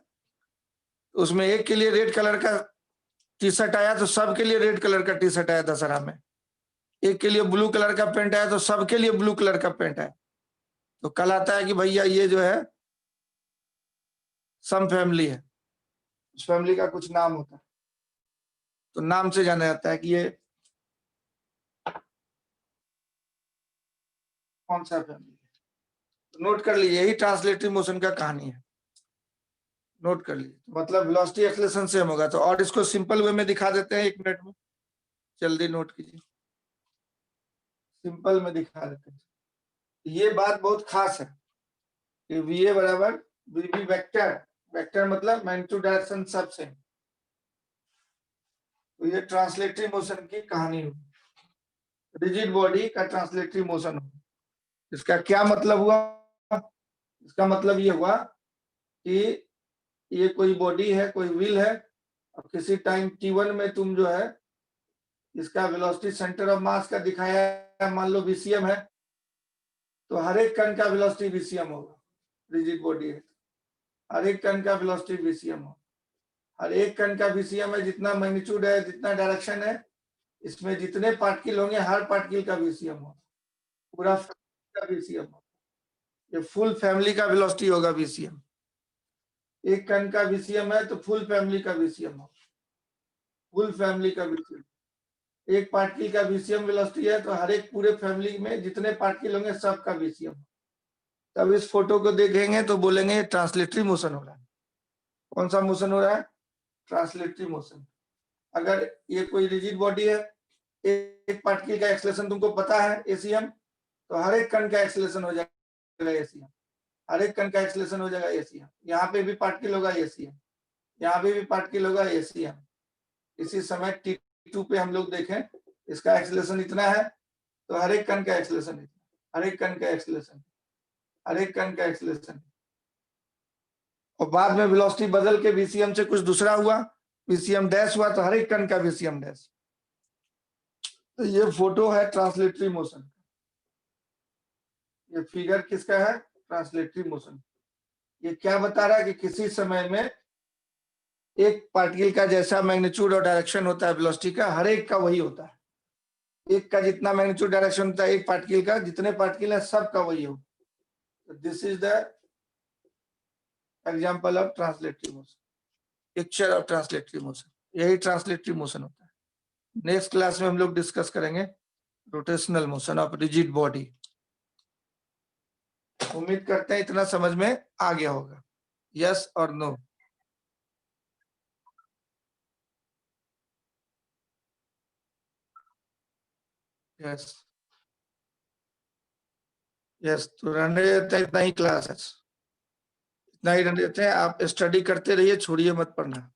उसमें एक के लिए रेड कलर का टी शर्ट आया तो सबके लिए रेड कलर का टी शर्ट आया दशहरा में, एक के लिए ब्लू कलर का पेंट आया तो सबके लिए ब्लू कलर का पेंट आया, तो कहलाता है कि भैया ये जो है सम फैमिली है, उस फैमिली का कुछ नाम होता है, तो नाम से जाना जाता है कि ये कौन सा फैमिली है। तो नोट कर लीजिए, यही ट्रांसलेटरी मोशन का कहानी है, नोट कर लीजिए। मतलब वेलोसिटी एक्सेलरेशन सेम होगा। तो और इसको सिंपल वे में दिखा देते हैं 1 मिनट में, जल्दी नोट कीजिए, सिंपल में दिखा देते हैं। ये बात बहुत खास है कि वी बराबर वी वेक्टर, वेक्टर मतलब मैग्नीट्यूड डायरेक्शन सब सेम। तो ये ट्रांसलेटरी मोशन की कहानी हुई, रिजिड बॉडी का ट्रांसलेटरी मोशन हुआ। इसका क्या मतलब हुआ? इसका मतलब ये हुआ कि ये कोई बॉडी है, कोई व्हील है, और किसी टाइम t1 में तुम जो है इसका वेलोसिटी सेंटर ऑफ मास का दिखाया, मान लो VCM है, तो हर एक कण का वेलोसिटी VCM होगा, रिजिड बॉडी है, हर एक कण का वेलोसिटी VCM होगा, हर एक कण का VCM है, जितना मैग्नीट्यूड है, जितना डायरेक्शन है, इसमें जितने पार्टिकल होंगे हर पार्टिकल का VCM होगा, पूरा का VCM होगा, ये फुल फैमिली का वेलोसिटी होगा VCM। एक कण का VCM है तो फुल फैमिली का VCM होगा, फुल फैमिली का VCM। एक पार्टिकल का VCM वेलोसिटी है तो हर एक पूरे फैमिली में जितने पार्टिकल होंगे सबका VCM। तब इस फोटो को देखेंगे तो बोलेंगे ट्रांसलेटरी मोशन हो रहा है। कौन सा मोशन हो रहा है? Translatory motion. अगर ये कोई रिजिड बॉडी है, एक पार्टिकल का एक्सेलरेशन तुमको पता है ACM, तो हर एक कण का एक्सेलरेशन हो जाएगा ACM, हर एक कण का एक्सेलरेशन हो जाएगा ACM। यहाँ पे भी पार्टिकल होगा ACM, यहाँ पे भी पार्टिकल होगा ACM। इसी समय T2 पे हम लोग देखें, इसका एक्सेलरेशन इतना है तो हर एक कण का एक्सेलरेशन इतना, हर एक कण का एक्सेलरेशन, हर एक कण का एक्सेलरेशन, और बाद में वेलोसिटी बदल के VCM से कुछ दूसरा हुआ, VCM डैश हुआ, तो हर एक कण का VCM डैश। तो ये फोटो है ट्रांसलेटरी मोशन, ये फिगर किसका है? Translatory motion. ये क्या बता रहा है कि किसी समय में एक पार्टिकल का जैसा मैग्नीट्यूड और डायरेक्शन होता है वेलोसिटी का, हर एक का वही होता है। एक का जितना मैग्नीट्यूड डायरेक्शन होता है एक पार्टिकल का, जितने पार्टिकल है सबका वही होगा। This is the example of translatory motion, picture of translatory motion. यही ट्रांसलेटरी मोशन होता है। नेक्स्ट क्लास में हम लोग डिस्कस करेंगे rotational motion of rigid body. उम्मीद करते हैं इतना समझ में आ गया होगा। यस और नो? Yes yes. तो रहने देते हैं, इतना ही क्लास है, इतना ही रहने देते हैं। आप स्टडी करते रहिए, छोड़िए मत पढ़ना।